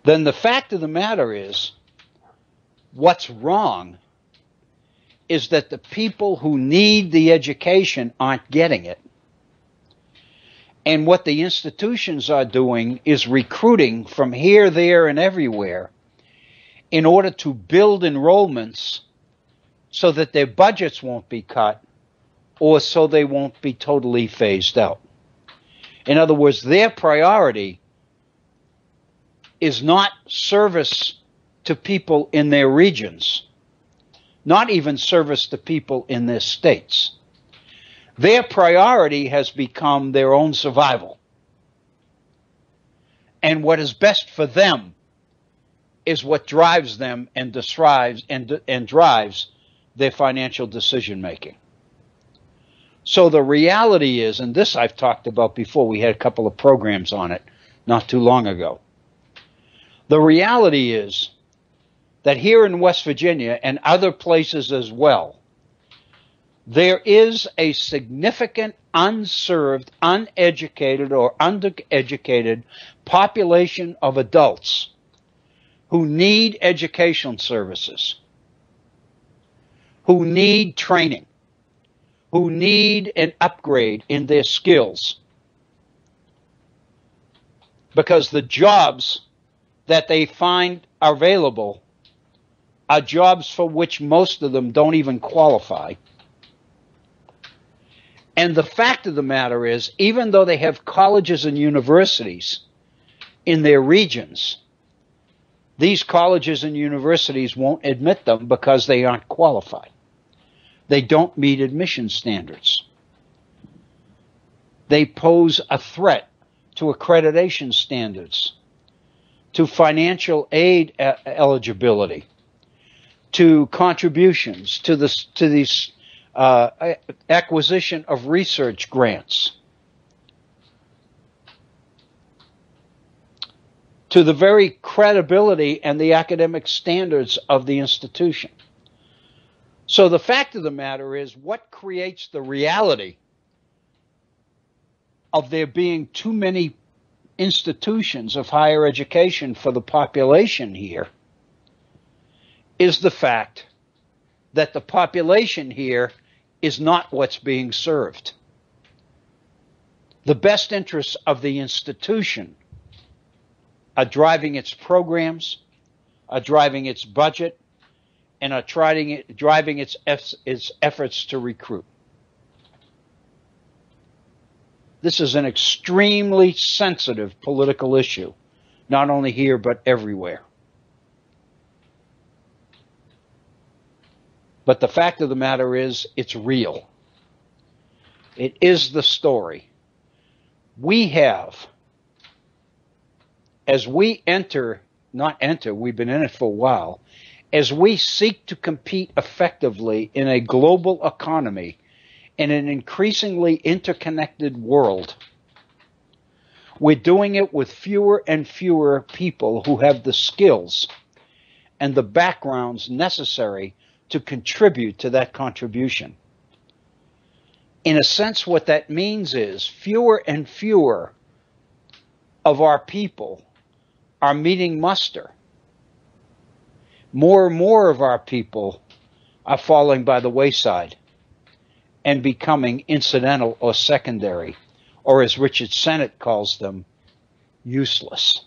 Speaker 1: then the fact of the matter is, what's wrong is that the people who need the education aren't getting it. And what the institutions are doing is recruiting from here, there, and everywhere in order to build enrollments so that their budgets won't be cut or so they won't be totally phased out. In other words, their priority is not service to people in their regions. not even service the people in their states. Their priority has become their own survival. And what is best for them is what drives them and drives their financial decision making. So the reality is, and this I've talked about before, we had a couple of programs on it not too long ago. The reality is that here in West Virginia and other places as well, there is a significant unserved, uneducated, or undereducated population of adults who need educational services, who need training, who need an upgrade in their skills, because the jobs that they find available are jobs for which most of them don't even qualify. And the fact of the matter is, even though they have colleges and universities in their regions, these colleges and universities won't admit them because they aren't qualified. They don't meet admission standards. They pose a threat to accreditation standards, to financial aid eligibility, to contributions, to these acquisition of research grants, to the very credibility and the academic standards of the institution. So the fact of the matter is, what creates the reality of there being too many institutions of higher education for the population here is the fact that the population here is not what's being served. The best interests of the institution are driving its programs, are driving its budget, and are driving its efforts to recruit. This is an extremely sensitive political issue, not only here but everywhere. But the fact of the matter is, it's real. It is the story. We have, as we we've been in it for a while, as we seek to compete effectively in a global economy, in an increasingly interconnected world, we're doing it with fewer and fewer people who have the skills and the backgrounds necessary to contribute to that contribution. In a sense, what that means is fewer and fewer of our people are meeting muster. More and more of our people are falling by the wayside and becoming incidental or secondary, or as Richard Sennett calls them, useless.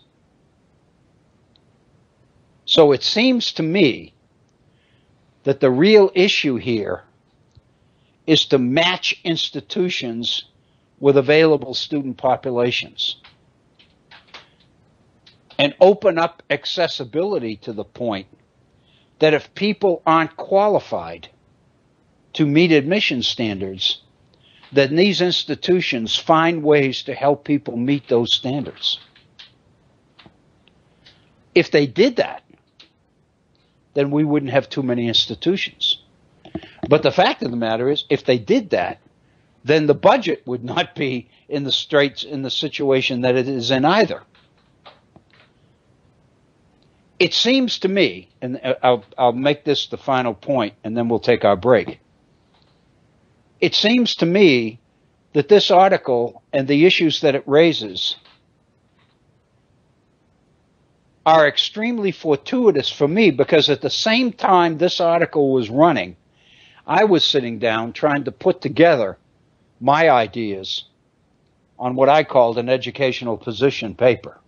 Speaker 1: So it seems to me that the real issue here is to match institutions with available student populations and open up accessibility to the point that if people aren't qualified to meet admission standards, then these institutions find ways to help people meet those standards. If they did that, then we wouldn't have too many institutions. But the fact of the matter is, if they did that, then the budget would not be in the situation that it is in either. It seems to me, and I'll make this the final point, and then we'll take our break. It seems to me that this article and the issues that it raises are extremely fortuitous for me, because at the same time this article was running, I was sitting down trying to put together my ideas on what I called an educational position paper.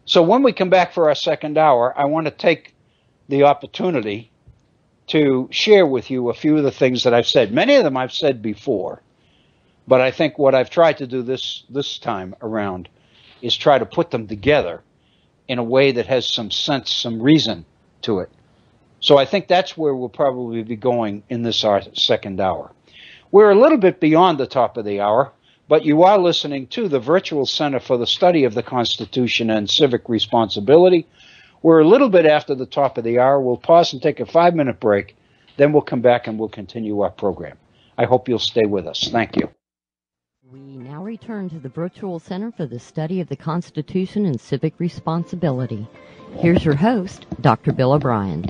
Speaker 1: So when we come back for our second hour, I want to take the opportunity to share with you a few of the things that I've said. Many of them I've said before, but I think what I've tried to do this time around is try to put them together in a way that has some sense, some reason to it, So I think that's where we'll probably be going in this our second hour. We're a little bit beyond the top of the hour, but you are listening to the Virtual Center for the Study of the Constitution and Civic Responsibility. We're a little bit after the top of the hour. We'll pause and take a 5-minute break. Then we'll come back and we'll continue our program. I hope you'll stay with us. Thank you.
Speaker 2: We now return to the Virtual Center for the Study of the Constitution and Civic Responsibility. Here's your host, Dr. Bill O'Brien.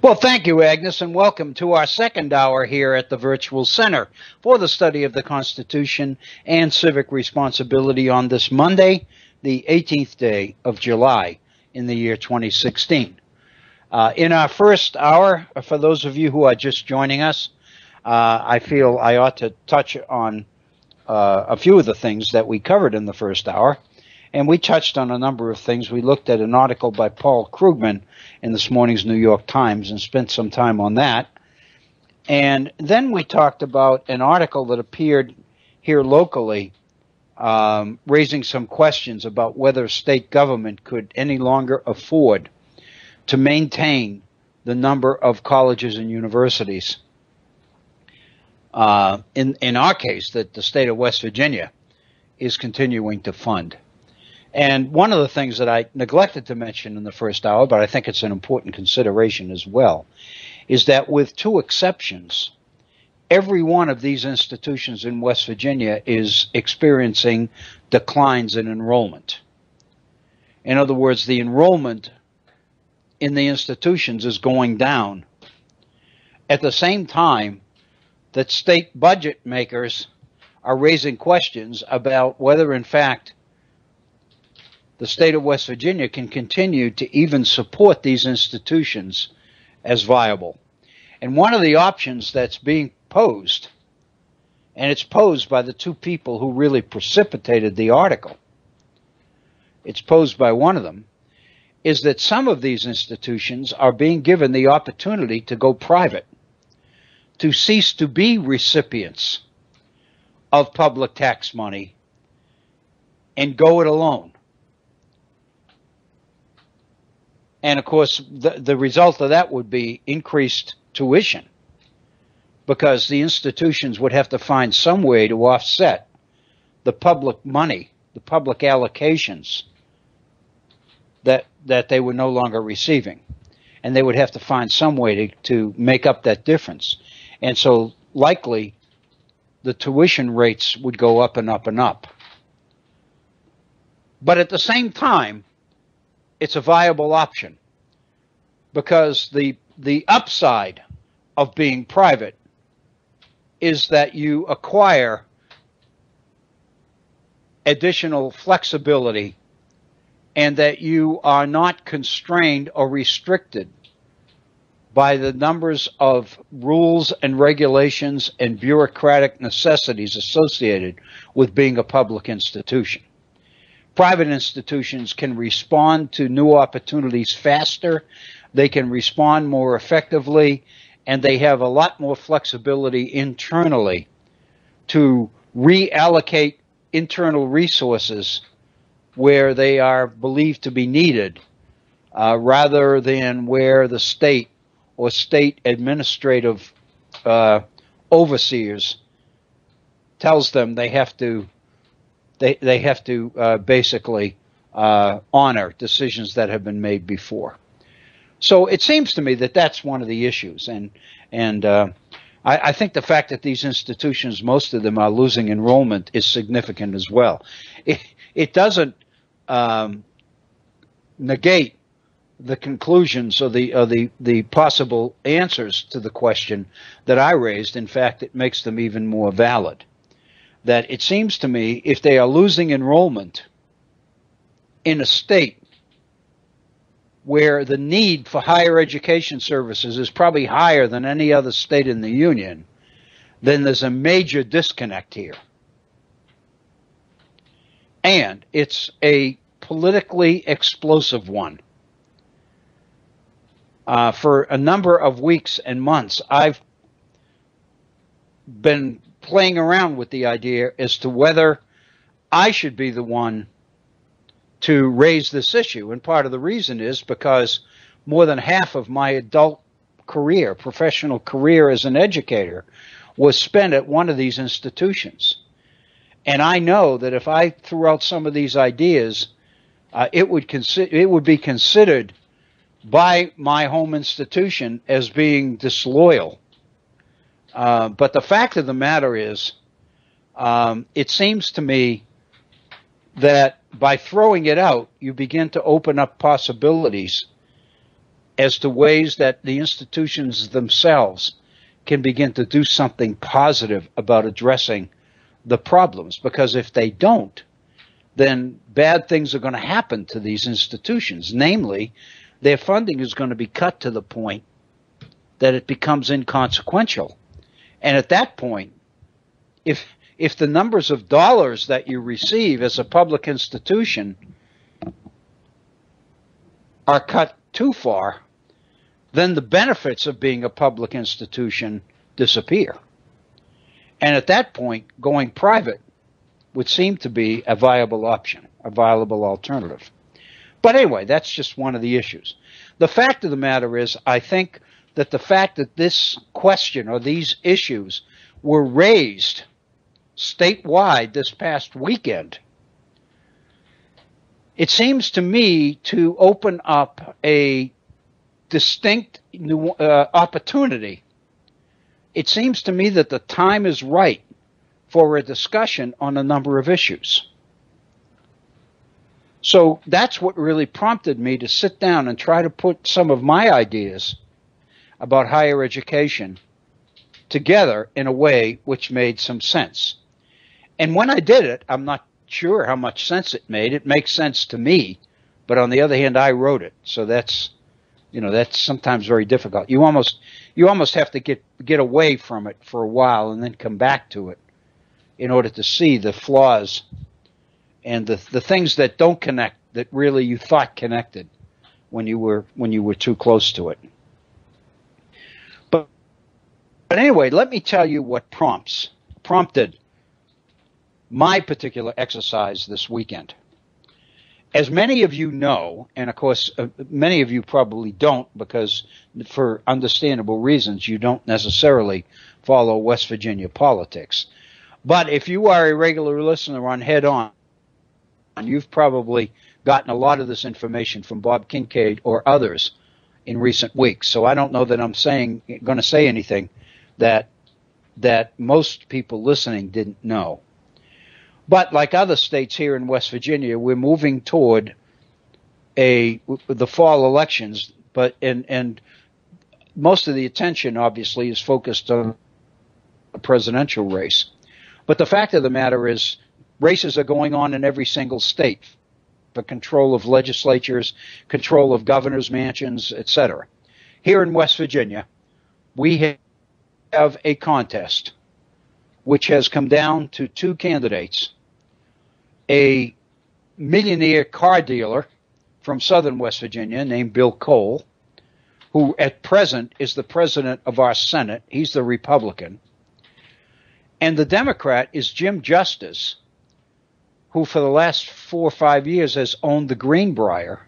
Speaker 1: Well, thank you, Agnes, and welcome to our second hour here at the Virtual Center for the Study of the Constitution and Civic Responsibility on this Monday, the 18th day of July in the year 2016. In our first hour, for those of you who are just joining us, I feel I ought to touch on a few of the things that we covered in the first hour. And we touched on a number of things. We looked at an article by Paul Krugman in this morning's New York Times and spent some time on that. And then we talked about an article that appeared here locally, raising some questions about whether state government could any longer afford to maintain the number of colleges and universities. In our case, that the state of West Virginia is continuing to fund. And one of the things that I neglected to mention in the first hour, but I think it's an important consideration as well, is that with two exceptions, every one of these institutions in West Virginia is experiencing declines in enrollment. In other words, the enrollment in the institutions is going down at the same time that state budget makers are raising questions about whether, in fact, the state of West Virginia can continue to even support these institutions as viable. And one of the options that's being posed, and it's posed by the two people who really precipitated the article, it's posed by one of them, is that some of these institutions are being given the opportunity to go private, to cease to be recipients of public tax money and go it alone. And, of course, the result of that would be increased tuition, because the institutions would have to find some way to offset the public money, the public allocations that they were no longer receiving. And they would have to find some way to make up that difference. And so likely the tuition rates would go up and up and up. But at the same time, it's a viable option, because the upside of being private is that you acquire additional flexibility and that you are not constrained or restricted by the numbers of rules and regulations and bureaucratic necessities associated with being a public institution. Private institutions can respond to new opportunities faster, they can respond more effectively, and they have a lot more flexibility internally to reallocate internal resources where they are believed to be needed, rather than where the state or state administrative overseers tells them they have to basically honor decisions that have been made before. So it seems to me that that's one of the issues, and I think the fact that these institutions, most of them, are losing enrollment is significant as well. It doesn't negate the conclusions or the possible answers to the question that I raised. In fact, it makes them even more valid. That it seems to me, if they are losing enrollment in a state where the need for higher education services is probably higher than any other state in the union, then there's a major disconnect here. And it's a politically explosive one. For a number of weeks and months, I've been playing around with the idea as to whether I should be the one to raise this issue. And part of the reason is because more than half of my adult career, professional career as an educator, was spent at one of these institutions. And I know that if I threw out some of these ideas, it would be considered by my home institution as being disloyal. But the fact of the matter is, it seems to me that by throwing it out, you begin to open up possibilities as to ways that the institutions themselves can begin to do something positive about addressing the problems. Because if they don't, then bad things are going to happen to these institutions. Namely, their funding is going to be cut to the point that it becomes inconsequential. And at that point, if the numbers of dollars that you receive as a public institution are cut too far, then the benefits of being a public institution disappear. And at that point, going private would seem to be a viable option, a viable alternative. But anyway, that's just one of the issues. The fact of the matter is, I think that the fact that this question or these issues were raised statewide this past weekend, it seems to me to open up a distinct new opportunity. It seems to me that the time is right for a discussion on a number of issues. So that's what really prompted me to sit down and try to put some of my ideas about higher education together in a way which made some sense. And when I did it, I'm not sure how much sense it made. It makes sense to me, but on the other hand, I wrote it. So that's sometimes very difficult. You almost have to get away from it for a while and then come back to it in order to see the flaws and the things that don't connect that really you thought connected when you were too close to it. But anyway, let me tell you what prompted my particular exercise this weekend. As many of you know, and of course many of you probably don't, because for understandable reasons you don't necessarily follow West Virginia politics. But if you are a regular listener on Head On, you've probably gotten a lot of this information from Bob Kincaid or others in recent weeks. So I don't know that I'm going to say anything that most people listening didn't know. But like other states here in West Virginia, we're moving toward the fall elections, and most of the attention obviously is focused on the presidential race. But the fact of the matter is, races are going on in every single state for control of legislatures, control of governors' mansions, etc. Here in West Virginia, we have a contest which has come down to two candidates: a millionaire car dealer from southern West Virginia named Bill Cole, who at present is the president of our Senate. He's the Republican. And the Democrat is Jim Justice, who for the last 4 or 5 years has owned the Greenbrier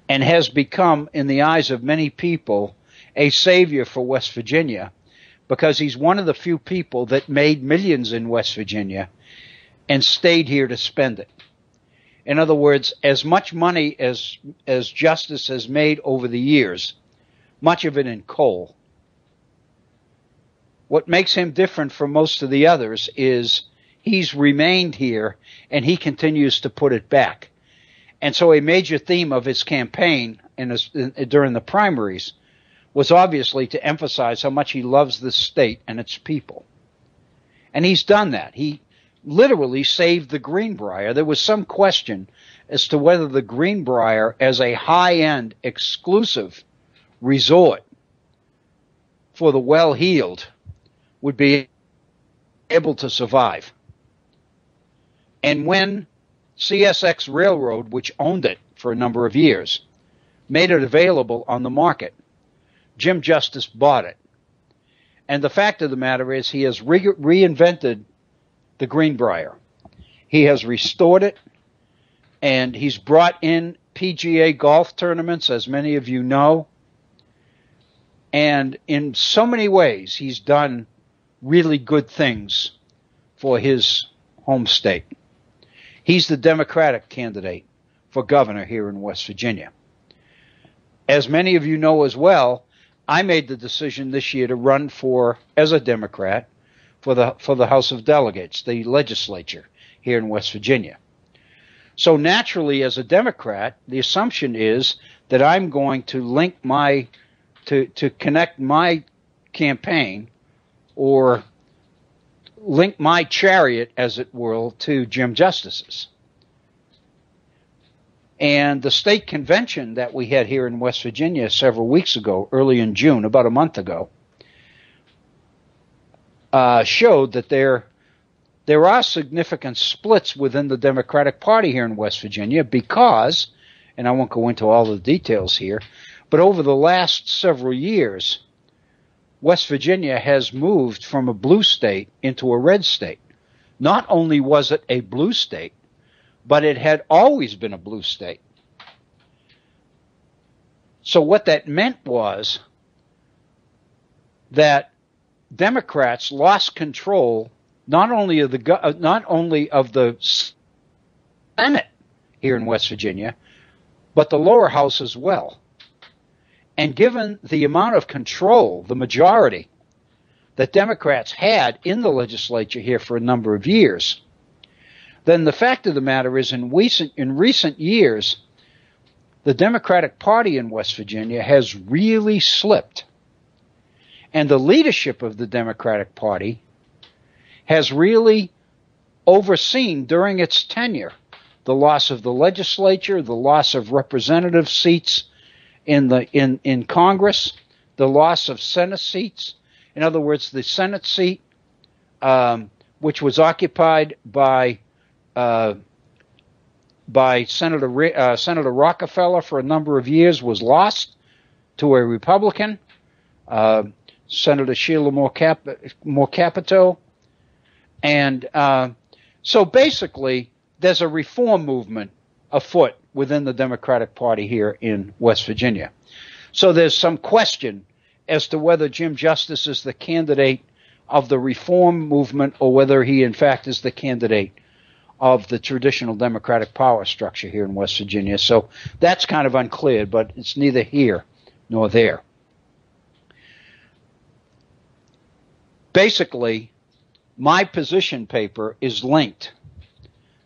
Speaker 1: and has become, in the eyes of many people, a savior for West Virginia, because he's one of the few people that made millions in West Virginia and stayed here to spend it. In other words, as much money as Justice has made over the years, much of it in coal. What makes him different from most of the others is he's remained here and he continues to put it back. And so a major theme of his campaign during the primaries was obviously to emphasize how much he loves this state and its people. And he's done that. He literally saved the Greenbrier. There was some question as to whether the Greenbrier, as a high-end exclusive resort for the well-heeled, would be able to survive. And when CSX Railroad, which owned it for a number of years, made it available on the market, Jim Justice bought it. And the fact of the matter is, he has reinvented the Greenbrier. He has restored it, and he's brought in PGA golf tournaments, as many of you know. And in so many ways, he's done really good things for his home state. He's the Democratic candidate for governor here in West Virginia. As many of you know as well, I made the decision this year to run as a Democrat for the House of Delegates, the legislature here in West Virginia. So naturally, as a Democrat, the assumption is that I'm going to link to connect my campaign, or link my chariot, as it were, to Jim Justice's. And the state convention that we had here in West Virginia several weeks ago, early in June, about a month ago, showed that there are significant splits within the Democratic Party here in West Virginia because, and I won't go into all the details here, but over the last several years, West Virginia has moved from a blue state into a red state. Not only was it a blue state, but it had always been a blue state. So what that meant was that Democrats lost control not only of the Senate here in West Virginia, but the lower house as well. And given the amount of control, the majority that Democrats had in the legislature here for a number of years, then the fact of the matter is in recent years, the Democratic Party in West Virginia has really slipped. And the leadership of the Democratic Party has really overseen during its tenure the loss of the legislature, the loss of representative seats in Congress, the loss of Senate seats. In other words, the Senate seat, which was occupied by Senator Rockefeller for a number of years, was lost to a Republican, Senator Sheila Moore Capito. And so basically, there's a reform movement afoot within the Democratic Party here in West Virginia. So there's some question as to whether Jim Justice is the candidate of the reform movement or whether he, in fact, is the candidate of the traditional Democratic power structure here in West Virginia. So that's kind of unclear, but it's neither here nor there. Basically, my position paper is linked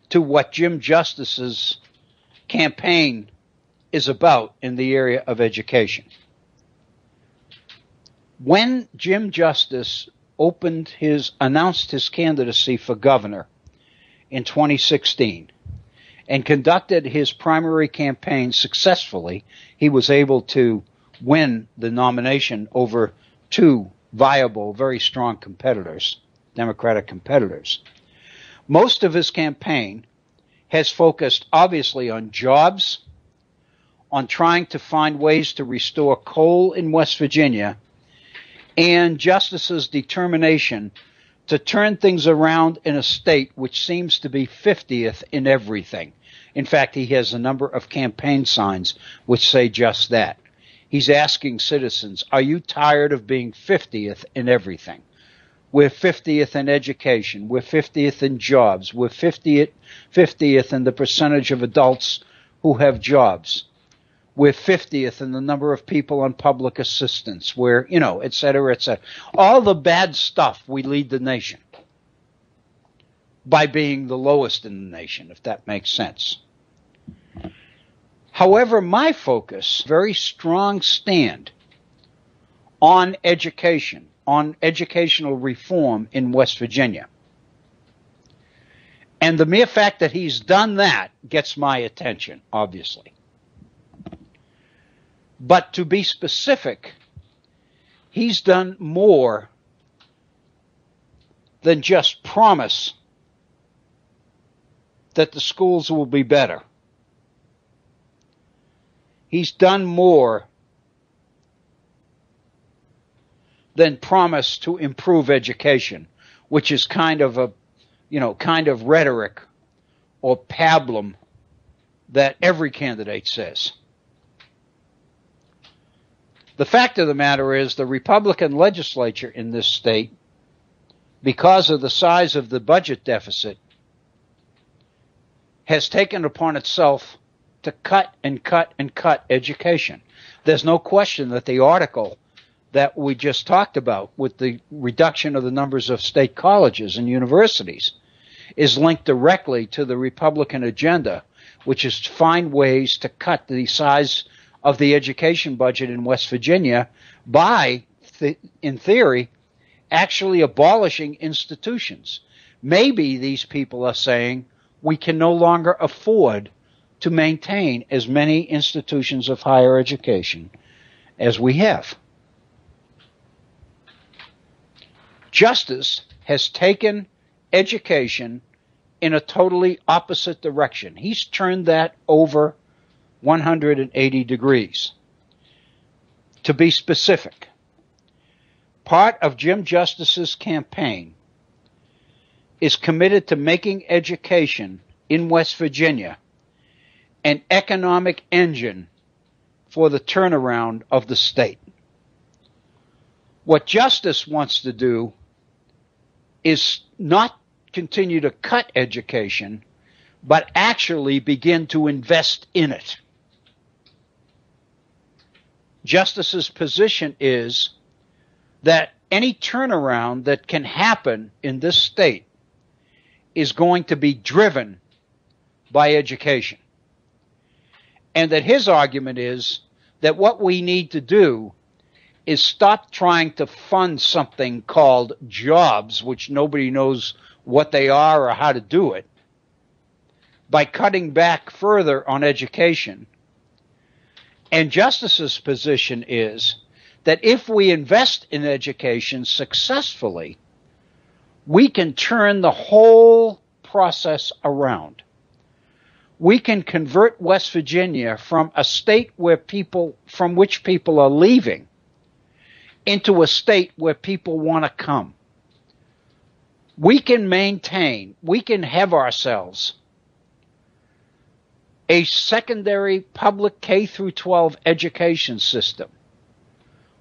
Speaker 1: to what Jim Justice's campaign is about in the area of education. When Jim Justice announced his candidacy for governor in 2016 and conducted his primary campaign successfully, he was able to win the nomination over two viable, very strong competitors, Democratic competitors. Most of his campaign has focused obviously on jobs, on trying to find ways to restore coal in West Virginia, and Justice's determination to turn things around in a state which seems to be 50th in everything. In fact, he has a number of campaign signs which say just that. He's asking citizens, are you tired of being 50th in everything? We're 50th in education. We're 50th in jobs. We're 50th in the percentage of adults who have jobs. We're 50th in the number of people on public assistance. We're, et cetera, et cetera. All the bad stuff, we lead the nation by being the lowest in the nation, if that makes sense. However, my focus, very strong stand on education, on educational reform in West Virginia. And the mere fact that he's done that gets my attention, obviously. But to be specific, he's done more than just promise that the schools will be better. He's done more than promise to improve education, which is kind of rhetoric or pablum that every candidate says. The fact of the matter is the Republican legislature in this state, because of the size of the budget deficit, has taken upon itself to cut and cut and cut education. There's no question that the article that we just talked about with the reduction of the numbers of state colleges and universities is linked directly to the Republican agenda, which is to find ways to cut the size of the education budget in West Virginia by, in theory, actually abolishing institutions. Maybe these people are saying we can no longer afford to maintain as many institutions of higher education as we have. Justice has taken education in a totally opposite direction. He's turned that over 180 degrees. To be specific, part of Jim Justice's campaign is committed to making education in West Virginia an economic engine for the turnaround of the state. What Justice wants to do is not continue to cut education, but actually begin to invest in it. Justice's position is that any turnaround that can happen in this state is going to be driven by education. And that his argument is that what we need to do is stop trying to fund something called jobs, which nobody knows what they are or how to do it, by cutting back further on education. And Justice's position is that if we invest in education successfully, we can turn the whole process around. We can convert West Virginia from a state from which people are leaving into a state where people want to come. We can have ourselves a secondary public K through 12 education system,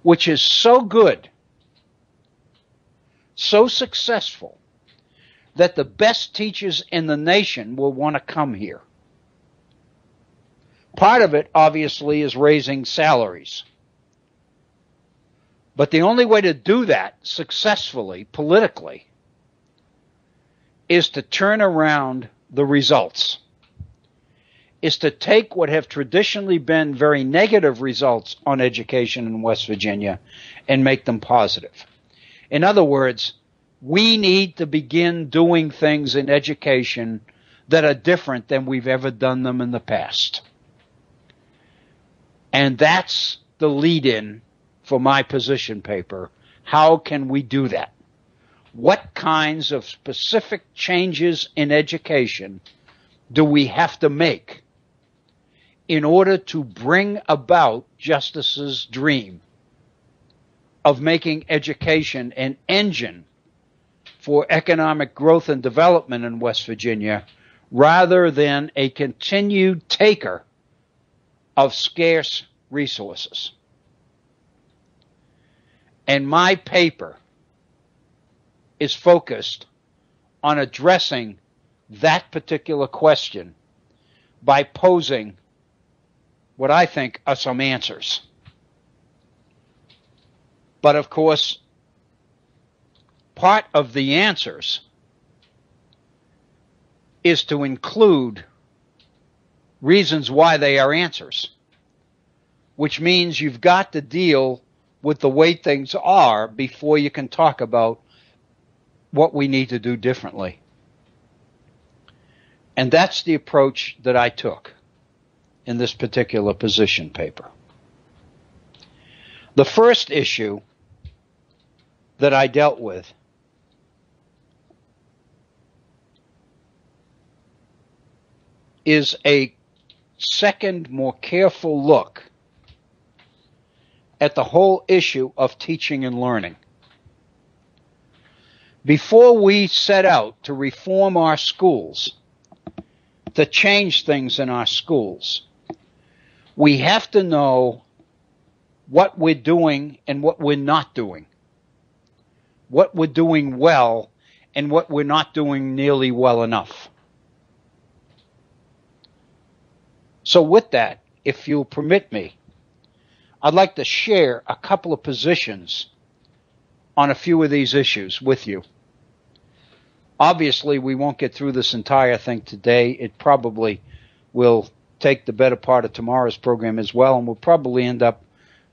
Speaker 1: which is so good, so successful, that the best teachers in the nation will want to come here. Part of it, obviously, is raising salaries. But the only way to do that successfully, politically, is to turn around the results, is to take what have traditionally been very negative results on education in West Virginia and make them positive. In other words, we need to begin doing things in education that are different than we've ever done them in the past. And that's the lead-in for my position paper. How can we do that? What kinds of specific changes in education do we have to make in order to bring about Justice's dream of making education an engine for economic growth and development in West Virginia, rather than a continued taker of scarce resources? And my paper is focused on addressing that particular question by posing what I think are some answers. But of course, part of the answers is to include reasons why they are answers, which means you've got to deal with the way things are before you can talk about what we need to do differently. And that's the approach that I took in this particular position paper. The first issue that I dealt with is a second, more careful look at the whole issue of teaching and learning. Before we set out to reform our schools, to change things in our schools, we have to know what we're doing and what we're not doing, what we're doing well and what we're not doing nearly well enough. So with that, if you'll permit me, I'd like to share a couple of positions on a few of these issues with you. Obviously, we won't get through this entire thing today. It probably will take the better part of tomorrow's program as well, and we'll probably end up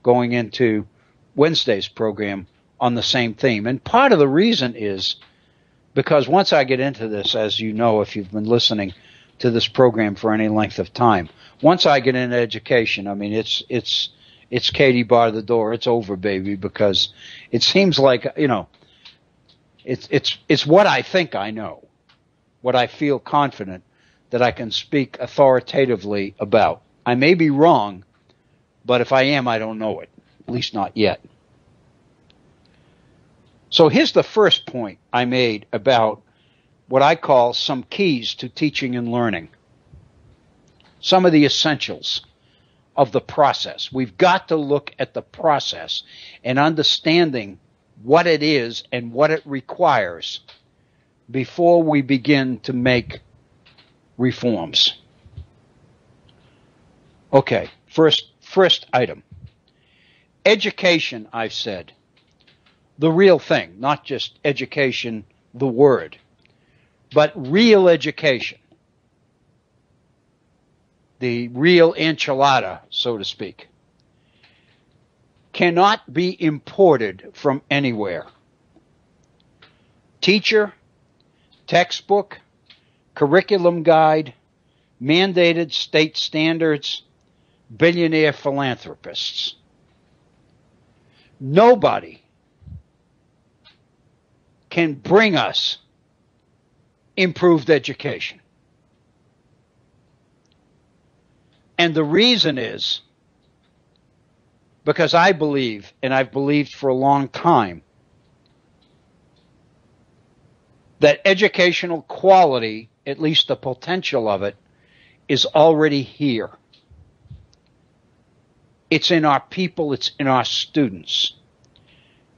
Speaker 1: going into Wednesday's program on the same theme. And part of the reason is because once I get into this, as you know, if you've been listening to this program for any length of time, once I get into education, I mean, it's Katie bar the door. It's over, baby, because it seems like, you know, it's what I think I know, what I feel confident that I can speak authoritatively about. I may be wrong, but if I am, I don't know it, at least not yet. So here's the first point I made about what I call some keys to teaching and learning, some of the essentials of the process. We've got to look at the process and understanding what it is and what it requires before we begin to make reforms. Okay, first item. Education, I've said. The real thing, not just education, the word, but real education. The real enchilada, so to speak, cannot be imported from anywhere. Teacher, textbook, curriculum guide, mandated state standards, billionaire philanthropists. Nobody can bring us improved education. And the reason is because I believe, and I've believed for a long time, that educational quality, at least the potential of it, is already here. It's in our people, it's in our students.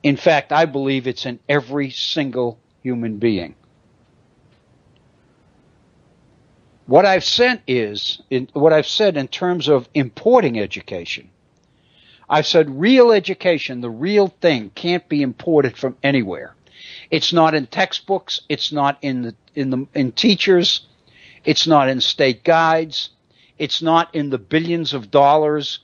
Speaker 1: In fact, I believe it's in every single human being. What I've said in terms of importing education, I've said real education, the real thing, can't be imported from anywhere. It's not in textbooks, it's not in teachers, it's not in state guides, it's not in the billions of dollars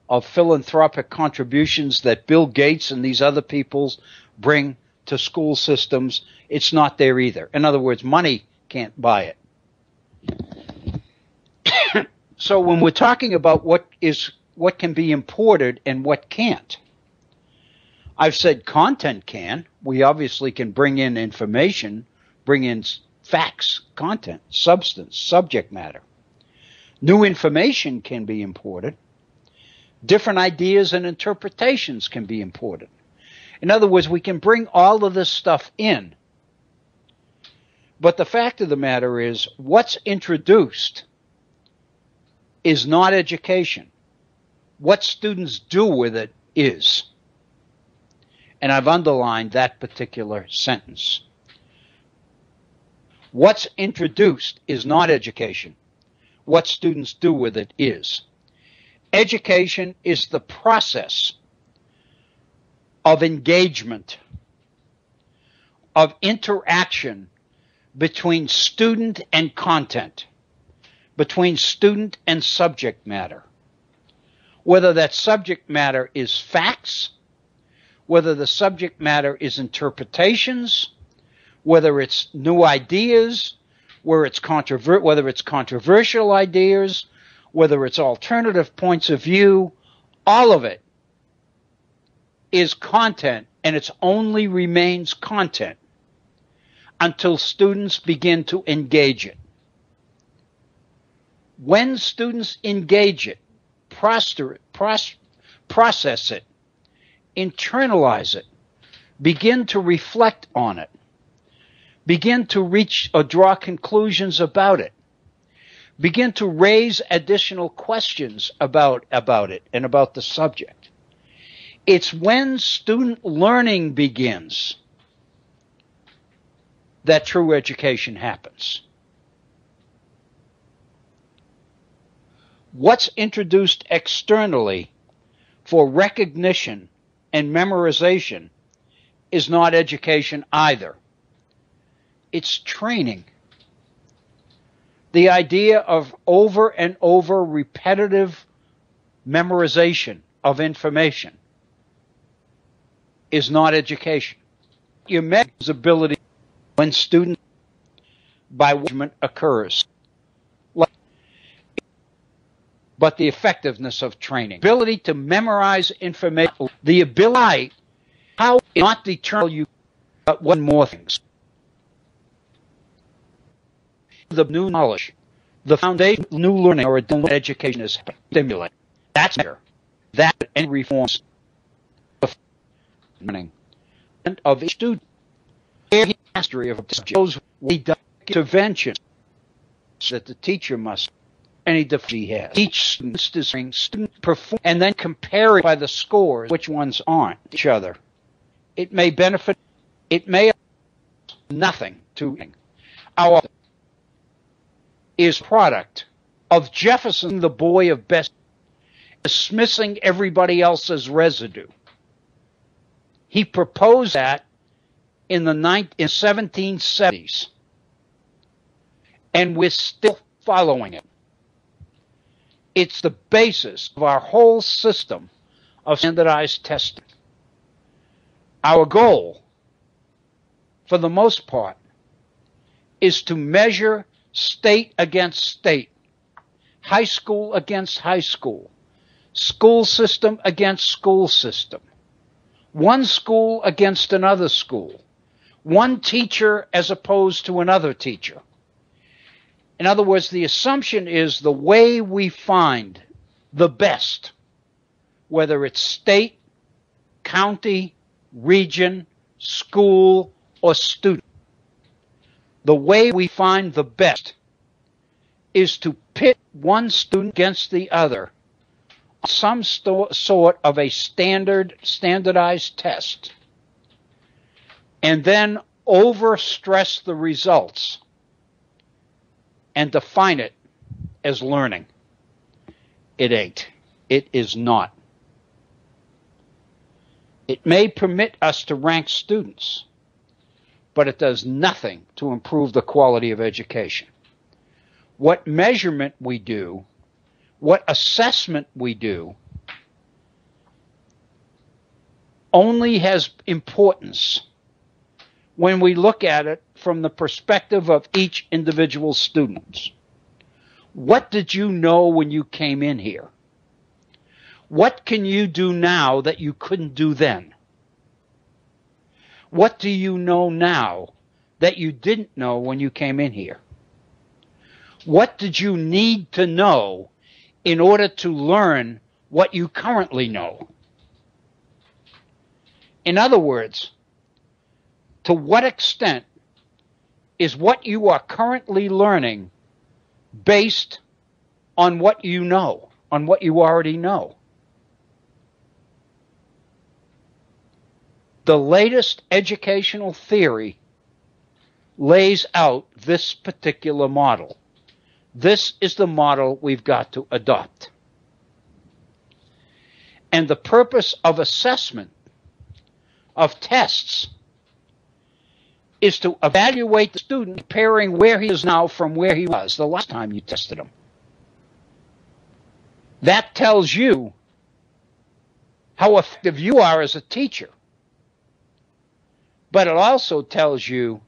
Speaker 1: of philanthropic contributions that Bill Gates and these other people bring to school systems. It's not there either. In other words, money can't buy it. So when we're talking about what can be imported and what can't, I've said content can. We obviously can bring in information, bring in facts, content, substance, subject matter. New information can be imported. Different ideas and interpretations can be imported. In other words, we can bring all of this stuff in. But the fact of the matter is, what's introduced is not education. What students do with it is. And I've underlined that particular sentence. What's introduced is not education. What students do with it is. Education is the process of engagement, of interaction between student and content, between student and subject matter. Whether that subject matter is facts, whether the subject matter is interpretations, whether it's new ideas, whether it's controversial ideas, whether it's alternative points of view, all of it is content, and it only remains content until students begin to engage it. When students engage it, process it, internalize it, begin to reflect on it, begin to reach or draw conclusions about it, begin to raise additional questions about it and about the subject. It's when student learning begins that true education happens. What's introduced externally for recognition and memorization is not education either. It's training. The idea of over and over repetitive memorization of information is not education. Your measure ability when student by measurement occurs. But the effectiveness of training, ability to memorize information, the ability how not determine you but one more things. The new knowledge, the foundation of new learning or adult education is stimulate. That's better. That and reforms the learning of each student. Mastery of those interventions that the teacher must any difficulty has. Each student perform and then compare it by the scores which ones aren't each other. It may benefit, it may nothing to our is product of Jefferson, the boy of best, dismissing everybody else's residue. He proposed that in the 1770s, and we're still following it. It's the basis of our whole system of standardized testing. Our goal, for the most part, is to measure state against state, high school against high school, school system against school system, one school against another school, one teacher as opposed to another teacher. In other words, the assumption is the way we find the best, whether it's state, county, region, school, or student, the way we find the best is to pit one student against the other on some sort of a standardized test, and then overstress the results and define it as learning. It ain't. It is not. It may permit us to rank students, but it does nothing to improve the quality of education. What measurement we do, what assessment we do, only has importance when we look at it from the perspective of each individual student. What did you know when you came in here? What can you do now that you couldn't do then? What do you know now that you didn't know when you came in here? What did you need to know in order to learn what you currently know? In other words, to what extent is what you are currently learning based on what you know, on what you already know? The latest educational theory lays out this particular model. This is the model we've got to adopt. And the purpose of assessment, of tests, is to evaluate the student comparing where he is now from where he was the last time you tested him. That tells you how effective you are as a teacher. But it also tells you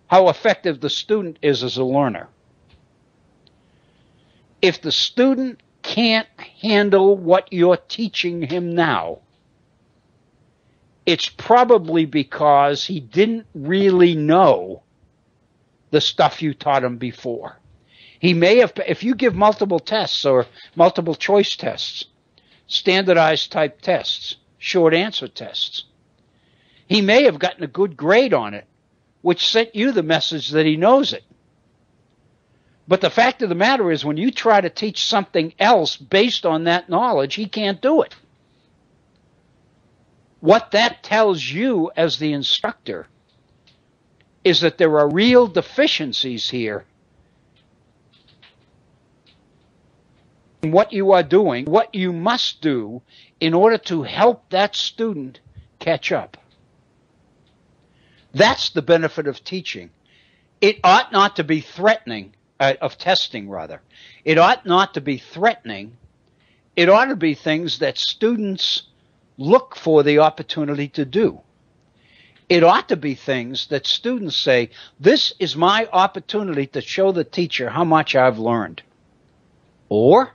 Speaker 1: how effective the student is as a learner. If the student can't handle what you're teaching him now, it's probably because he didn't really know the stuff you taught him before. He may have, if you give multiple tests or multiple choice tests, standardized type tests, short answer tests, he may have gotten a good grade on it, which sent you the message that he knows it. But the fact of the matter is, when you try to teach something else based on that knowledge, he can't do it. What that tells you as the instructor is that there are real deficiencies here in what you are doing, what you must do in order to help that student catch up. That's the benefit of teaching. It ought not to be threatening, of testing rather. It ought not to be threatening. It ought to be things that students look for the opportunity to do. It ought to be things that students say, this is my opportunity to show the teacher how much I've learned. Or,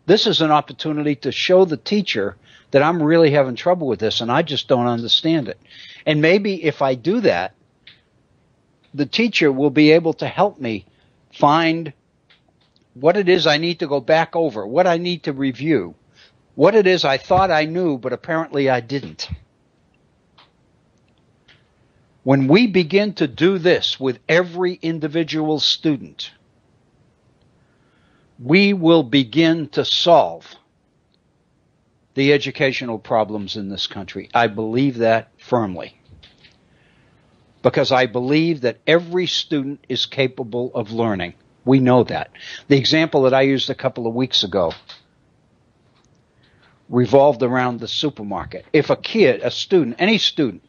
Speaker 1: this is an opportunity to show the teacher that I'm really having trouble with this and I just don't understand it. And maybe if I do that, the teacher will be able to help me find what it is I need to go back over, what I need to review, what it is I thought I knew, but apparently I didn't. When we begin to do this with every individual student, we will begin to solve the educational problems in this country. I believe that firmly. Because I believe that every student is capable of learning. We know that. The example that I used a couple of weeks ago revolved around the supermarket. If a kid, a student, any student,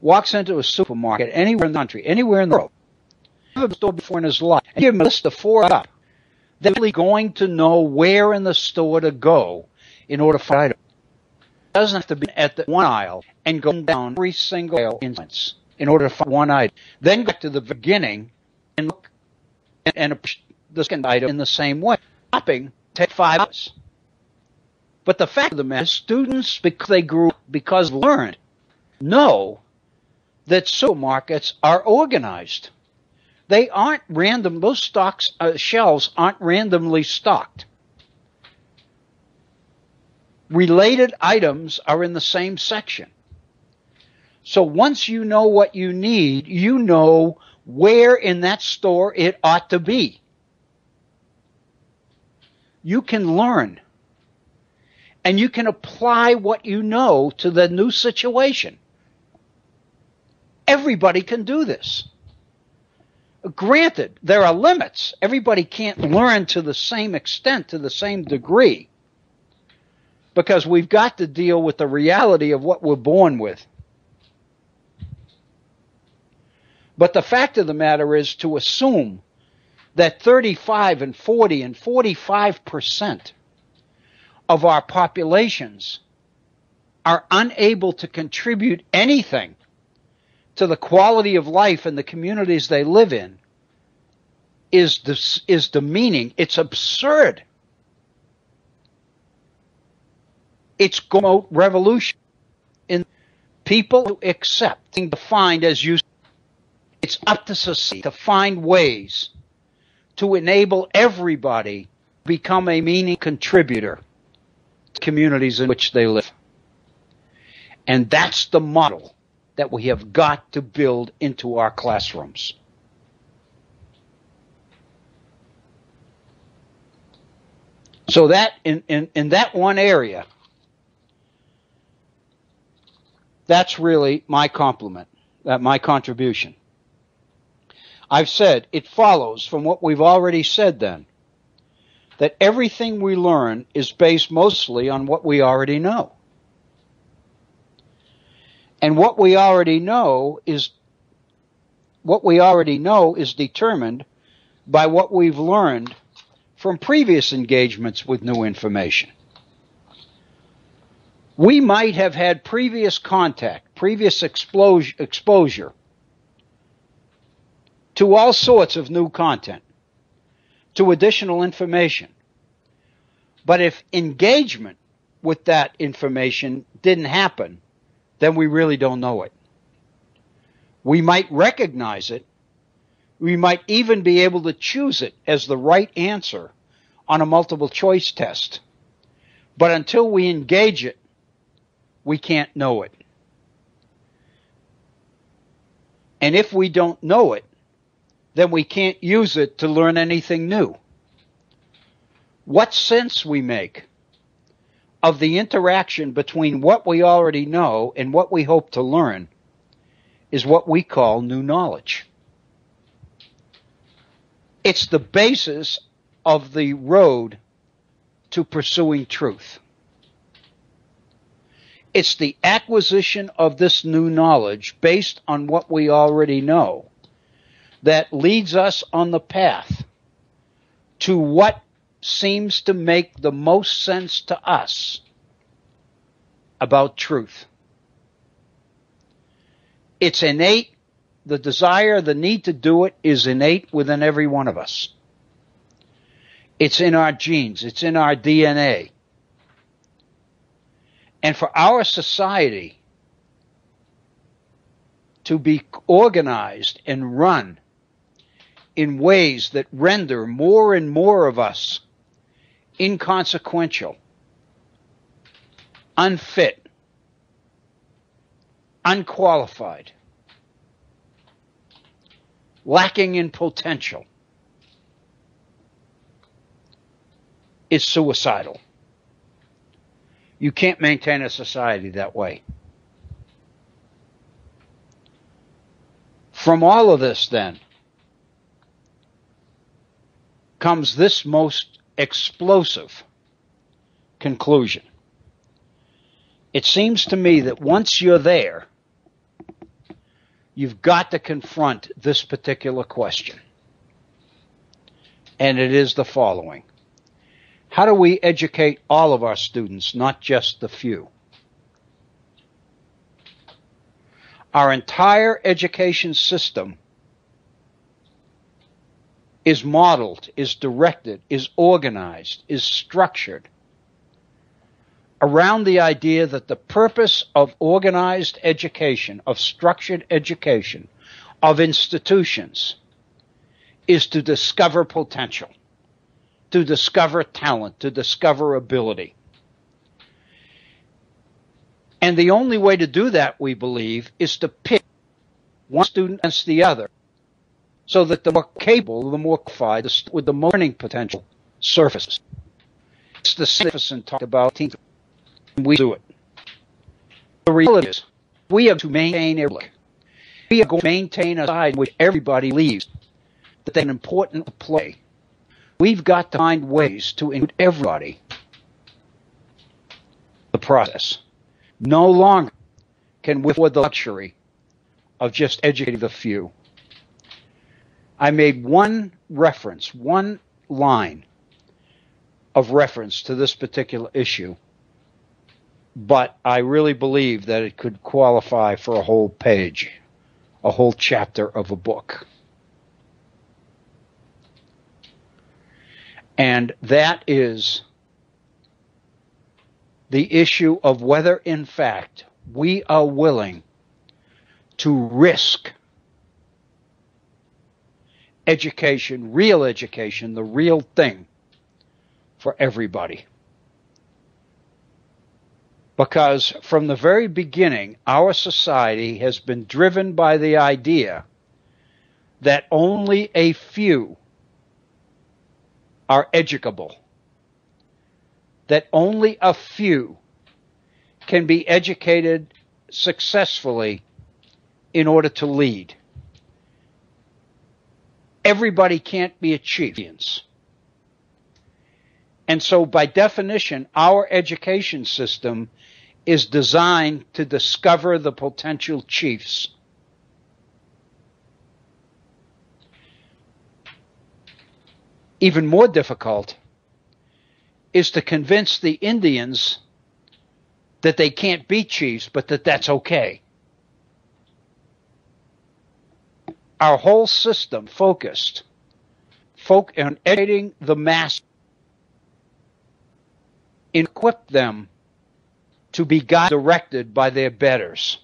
Speaker 1: walks into a supermarket anywhere in the country, anywhere in the world, never store before in his life, and give him a list of 4 up, they're really going to know where in the store to go in order to find it. It doesn't have to be at the one aisle and go down every single aisle in order to find one item. Then go back to the beginning and look and the second item in the same way. Shopping takes 5 hours. But the fact of the matter is, students, because they grew up, because they learned, know that supermarkets are organized. They aren't random. Those shelves aren't randomly stocked. Related items are in the same section. So once you know what you need, you know where in that store it ought to be. You can learn. And you can apply what you know to the new situation. Everybody can do this. Granted, there are limits. Everybody can't learn to the same extent, to the same degree, because we've got to deal with the reality of what we're born with. But the fact of the matter is to assume that 35 and 40 and 45% of our populations are unable to contribute anything to the quality of life in the communities they live in is demeaning. It's absurd. It's going to promote revolution in people who accept and defined as you. It's up to society to find ways to enable everybody to become a meaningful contributor to communities in which they live. And that's the model that we have got to build into our classrooms. So that in that one area, that's really my compliment, my contribution. I've said it follows from what we've already said then, that everything we learn is based mostly on what we already know. And what we already know is determined by what we've learned from previous engagements with new information. We might have had previous contact, previous exposure to all sorts of new content, to additional information. But if engagement with that information didn't happen, then we really don't know it. We might recognize it. We might even be able to choose it as the right answer on a multiple choice test. But until we engage it, we can't know it. And if we don't know it, then we can't use it to learn anything new. What sense we make of the interaction between what we already know and what we hope to learn is what we call new knowledge. It's the basis of the road to pursuing truth. It's the acquisition of this new knowledge based on what we already know that leads us on the path to what seems to make the most sense to us about truth. It's innate. The desire, the need to do it is innate within every one of us. It's in our genes. It's in our DNA. And for our society to be organized and run in ways that render more and more of us inconsequential, unfit, unqualified, lacking in potential, is suicidal. You can't maintain a society that way. From all of this, then, comes this most explosive conclusion. It seems to me that once you're there, you've got to confront this particular question. And it is the following. How do we educate all of our students, not just the few? Our entire education system is modeled, is directed, is organized, is structured around the idea that the purpose of organized education, of structured education, of institutions, is to discover potential, to discover talent, to discover ability. And the only way to do that, we believe, is to pit one student against the other so that the more capable, the more qualified, with the more learning potential surfaces. It's the Stephenson talked about, and we do it. The reality is, we have to maintain a look. We are going to maintain a side in which everybody believes that they have an important play. We've got to find ways to include everybody in the process. No longer can we afford the luxury of just educating the few. I made one reference, one line of reference to this particular issue, but I really believe that it could qualify for a whole page, a whole chapter of a book. And that is the issue of whether, in fact, we are willing to risk education, the real thing, for everybody. Because from the very beginning, our society has been driven by the idea that only a few are educable, that only a few can be educated successfully in order to lead. Everybody can't be a chief. And so by definition, our education system is designed to discover the potential chiefs. Even more difficult is to convince the Indians that they can't be chiefs, but that that's okay. Our whole system focused on educating the mass, equip them to be directed by their betters,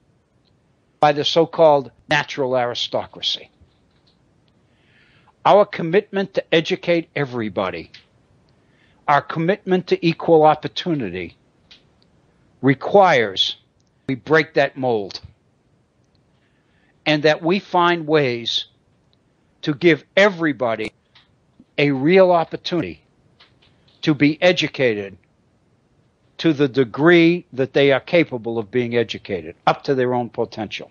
Speaker 1: by the so-called natural aristocracy. Our commitment to educate everybody, our commitment to equal opportunity, requires we break that mold and that we find ways to give everybody a real opportunity to be educated to the degree that they are capable of being educated, up to their own potential.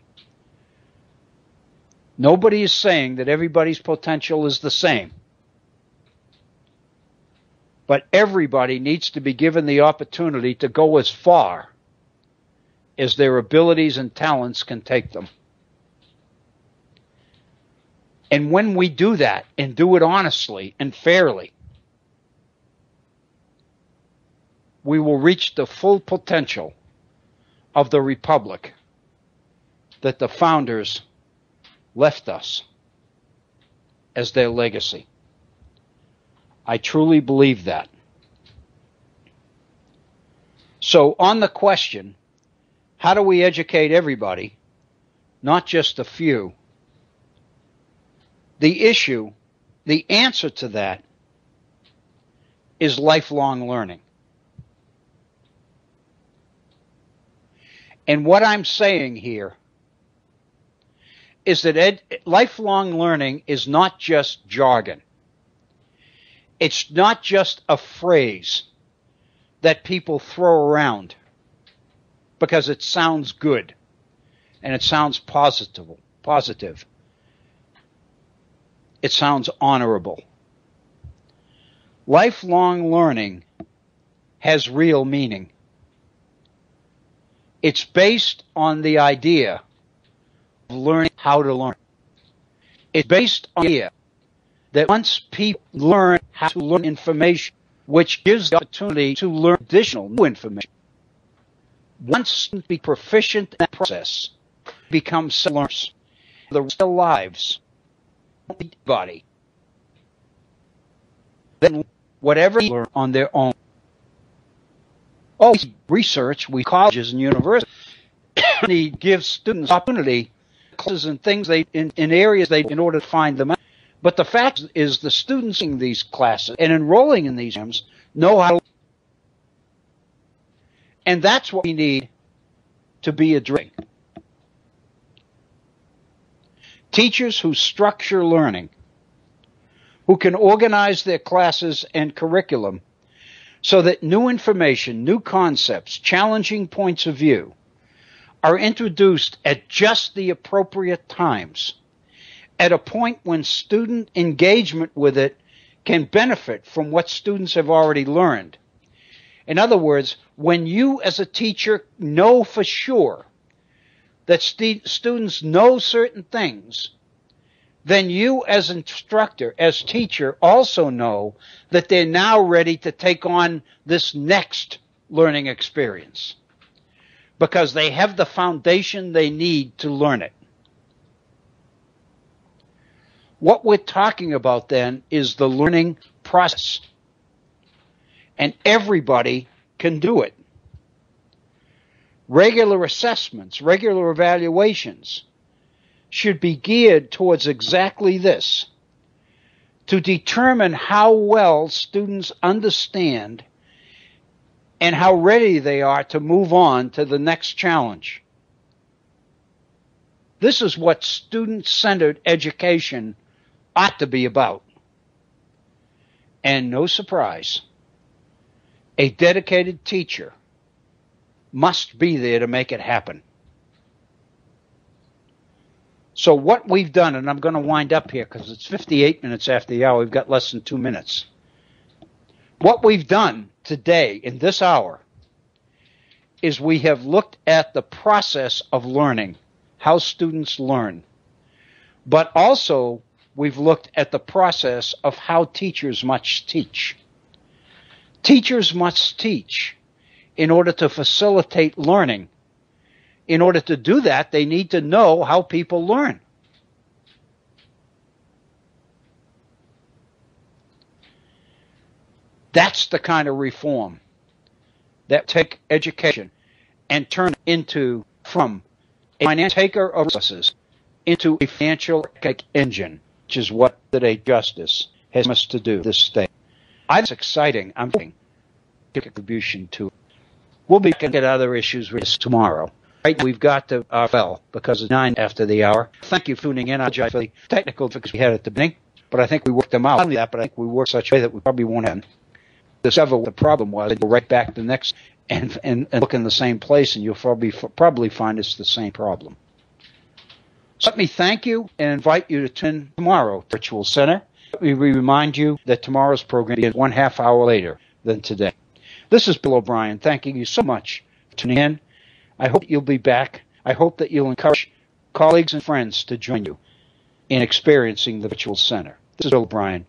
Speaker 1: Nobody is saying that everybody's potential is the same. But everybody needs to be given the opportunity to go as far as their abilities and talents can take them. And when we do that, and do it honestly and fairly, we will reach the full potential of the republic that the founders left us as their legacy. I truly believe that. So on the question, how do we educate everybody, not just a few? The answer to that is lifelong learning. And what I'm saying here is that lifelong learning is not just jargon. It's not just a phrase that people throw around because it sounds good and it sounds positive. It sounds honorable. Lifelong learning has real meaning. It's based on the idea of learning how to learn. It's based on the idea that once people learn how to learn information, which gives the opportunity to learn additional new information, once students be proficient in that process, become self-learners for the rest of their lives, body, then whatever they learn on their own. Always research, we colleges and universities give students opportunity, classes and things in areas in order to find them out. But the fact is the students in these classes and enrolling in these programs know how to, and that's what we need to be addressing. Teachers who structure learning, who can organize their classes and curriculum so that new information, new concepts, challenging points of view are introduced at just the appropriate times, at a point when student engagement with it can benefit from what students have already learned. In other words, when you as a teacher know for sure that students know certain things, then you as instructor, as teacher, also know that they're now ready to take on this next learning experience because they have the foundation they need to learn it. What we're talking about then is the learning process. And everybody can do it. Regular assessments, regular evaluations should be geared towards exactly this, to determine how well students understand and how ready they are to move on to the next challenge. This is what student-centered education ought to be about. And no surprise, a dedicated teacher must be there to make it happen. So what we've done, and I'm going to wind up here because it's 58 minutes after the hour, we've got less than 2 minutes. What we've done today in this hour is we have looked at the process of learning, how students learn, but also we've looked at the process of how teachers must teach. Teachers must teach in order to facilitate learning. In order to do that, they need to know how people learn. That's the kind of reform that take education and turn it into, from a financial taker of resources into a financial engine, which is what today justice has promised to do this state. It's exciting. I'm making a contribution to it. We'll be looking at other issues with this tomorrow. Right, we've got to fell because it's 9 after the hour. Thank you for tuning in. I apologize for the technical difficulties we had at the beginning, but I think we worked them out. Not only that, but I think we worked such a way that we probably won't have to discover what the problem was. Go right back to the next and look in the same place, and you'll probably find it's the same problem. So let me thank you and invite you to tune in tomorrow, Virtual Center. Let me remind you that tomorrow's program begins 1/2 hour later than today. This is Bill O'Brien, thanking you so much for tuning in. I hope you'll be back. I hope that you'll encourage colleagues and friends to join you in experiencing the Virtual Center. This is Bill O'Brien.